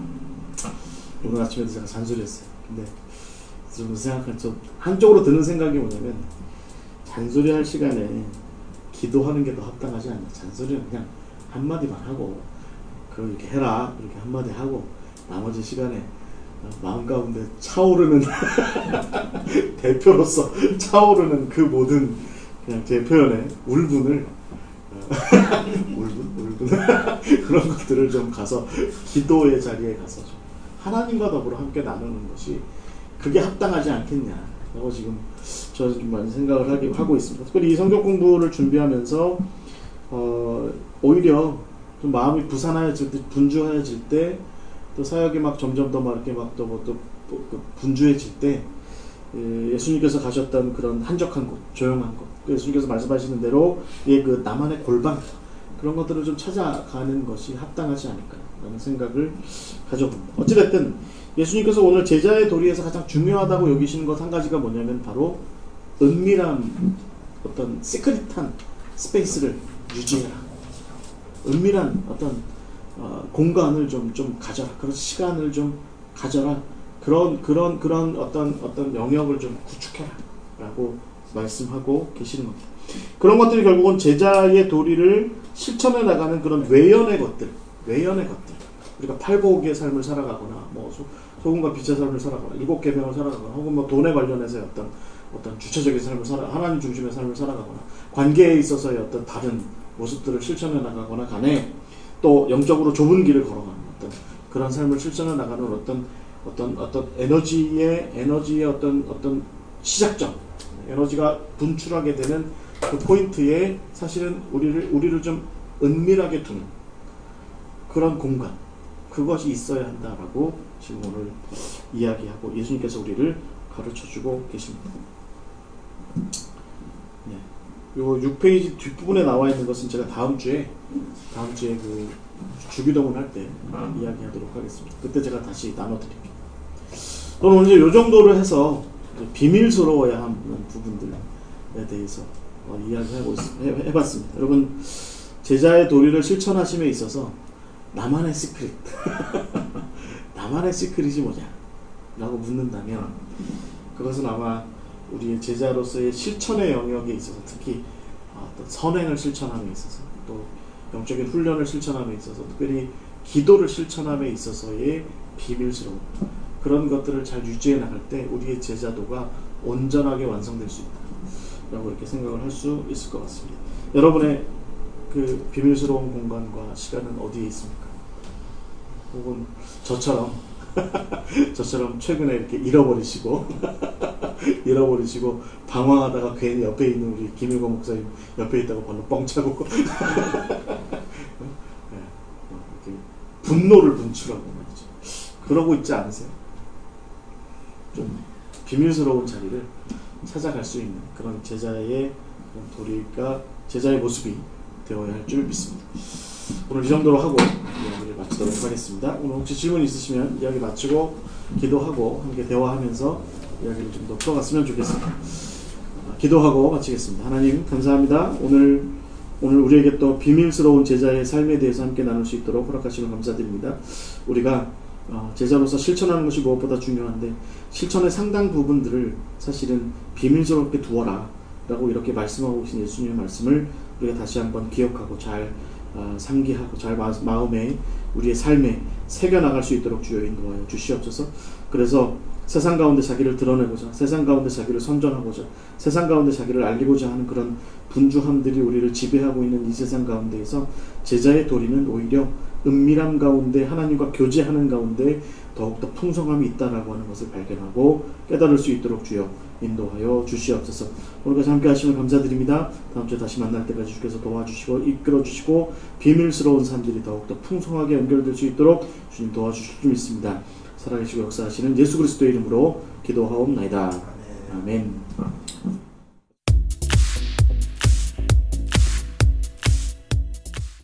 오늘 아침에도 제가 잔소리했어요. 근데 좀 한쪽으로 드는 생각이 뭐냐면, 잔소리할 시간에 기도하는 게 더 합당하지 않나. 잔소리는 그냥 한마디만 하고, 이렇게 해라 이렇게 한마디 하고, 나머지 시간에 마음 가운데 차오르는 대표로서 차오르는 그 모든, 그냥 제 표현에 울분을 울분 그런 것들을 좀 가서 기도의 자리에 가서 좀 하나님과 더불어 함께 나누는 것이 그게 합당하지 않겠냐라고 지금 저는 좀 많이 생각을 하고 있습니다. 특별히 이 성경 공부를 준비하면서 오히려 좀 마음이 부산하여질 때, 분주해질 때, 또 사역이 막 점점 더 막 이렇게 막 또 분주해질 때, 예수님께서 가셨던 그런 한적한 곳, 조용한 곳, 예수님께서 말씀하시는 대로 그 나만의 골방, 그런 것들을 좀 찾아가는 것이 합당하지 않을까라는 생각을 가져봅니다. 어찌됐든 예수님께서 오늘 제자의 도리에서 가장 중요하다고 여기시는 것 한 가지가 뭐냐면 바로 은밀한 어떤 시크릿한 스페이스를 유지해라. 은밀한 어떤 공간을 좀 가져라. 그런 시간을 좀 가져라. 그런 어떤 영역을 좀 구축해라 라고 말씀하고 계시는 겁니다. 그런 것들이 결국은 제자의 도리를 실천해 나가는 그런 외연의 것들. 우리가 팔복의 삶을 살아가거나, 뭐 소금과 빛의 삶을 살아가거나, 일곱 계명을 살아가거나, 혹은 뭐 돈에 관련해서의 어떤 주체적인 삶을 하나님 중심의 삶을 살아가거나, 관계에 있어서의 어떤 다른 모습들을 실천해 나가거나 간에, 또 영적으로 좁은 길을 걸어가는 어떤 그런 삶을 실천해 나가는 어떤 에너지의 어떤 시작점, 에너지가 분출하게 되는 그 포인트에 사실은 우리를 좀 은밀하게 두는 그런 공간, 그것이 있어야 한다라고 지금 오늘 이야기하고 예수님께서 우리를 가르쳐주고 계십니다. 네. 요 6페이지 뒷부분에 나와 있는 것은 제가 다음 주에 그 주기도문 할 때 이야기하도록 하겠습니다. 그때 제가 다시 나눠드릴게요. 오늘 이제 요 정도로 해서 비밀스러워야 하는 부분들에 대해서 해봤습니다. 여러분, 제자의 도리를 실천하심에 있어서 나만의 시크릿 나만의 시크릿이 뭐냐 라고 묻는다면, 그것은 아마 우리의 제자로서의 실천의 영역에 있어서, 특히 어떤 선행을 실천함에 있어서, 또 영적인 훈련을 실천함에 있어서, 특별히 기도를 실천함에 있어서의 비밀스러움, 그런 것들을 잘 유지해 나갈 때 우리의 제자도가 온전하게 완성될 수 있다 라고 이렇게 생각을 할 수 있을 것 같습니다. 여러분의 그 비밀스러운 공간과 시간은 어디에 있습니까? 혹은 저처럼 최근에 이렇게 잃어버리시고 방황하다가 괜히 옆에 있는 우리 김일권 목사님 옆에 있다고 번호 뻥 차고 분노를 분출하고 말이죠. 그러고 있지 않으세요? 좀 비밀스러운 자리를 찾아갈 수 있는 그런 제자의 도리가, 제자의 모습이 되어야 할 줄 믿습니다. 오늘 이 정도로 하고 이야기를 마치도록 하겠습니다. 오늘 혹시 질문 있으시면 이야기 마치고 기도하고 함께 대화하면서 이야기를 좀 더 풀어갔으면 좋겠습니다. 기도하고 마치겠습니다. 하나님 감사합니다. 오늘 우리에게 또 비밀스러운 제자의 삶에 대해서 함께 나눌 수 있도록 허락하시면 감사드립니다. 우리가 제자로서 실천하는 것이 무엇보다 중요한데, 실천의 상당 부분들을 사실은 비밀스럽게 두어라 라고 이렇게 말씀하고 계신 예수님의 말씀을 우리가 다시 한번 기억하고 잘 상기하고 잘 마음에 우리의 삶에 새겨나갈 수 있도록 주여 인도하여 주시옵소서. 그래서 세상 가운데 자기를 드러내고자, 세상 가운데 자기를 선전하고자, 세상 가운데 자기를 알리고자 하는 그런 분주함들이 우리를 지배하고 있는 이 세상 가운데에서 제자의 도리는 오히려 은밀함 가운데 하나님과 교제하는 가운데 더욱더 풍성함이 있다라고 하는 것을 발견하고 깨달을 수 있도록 주여 인도하여 주시옵소서. 오늘까지 함께 하시면 감사드립니다. 다음 주에 다시 만날 때까지 주께서 도와주시고 이끌어주시고 비밀스러운 삶들이 더욱더 풍성하게 연결될 수 있도록 주님 도와주실 줄 믿습니다. 살아계시고 역사하시는 예수 그리스도의 이름으로 기도하옵나이다. 아멘.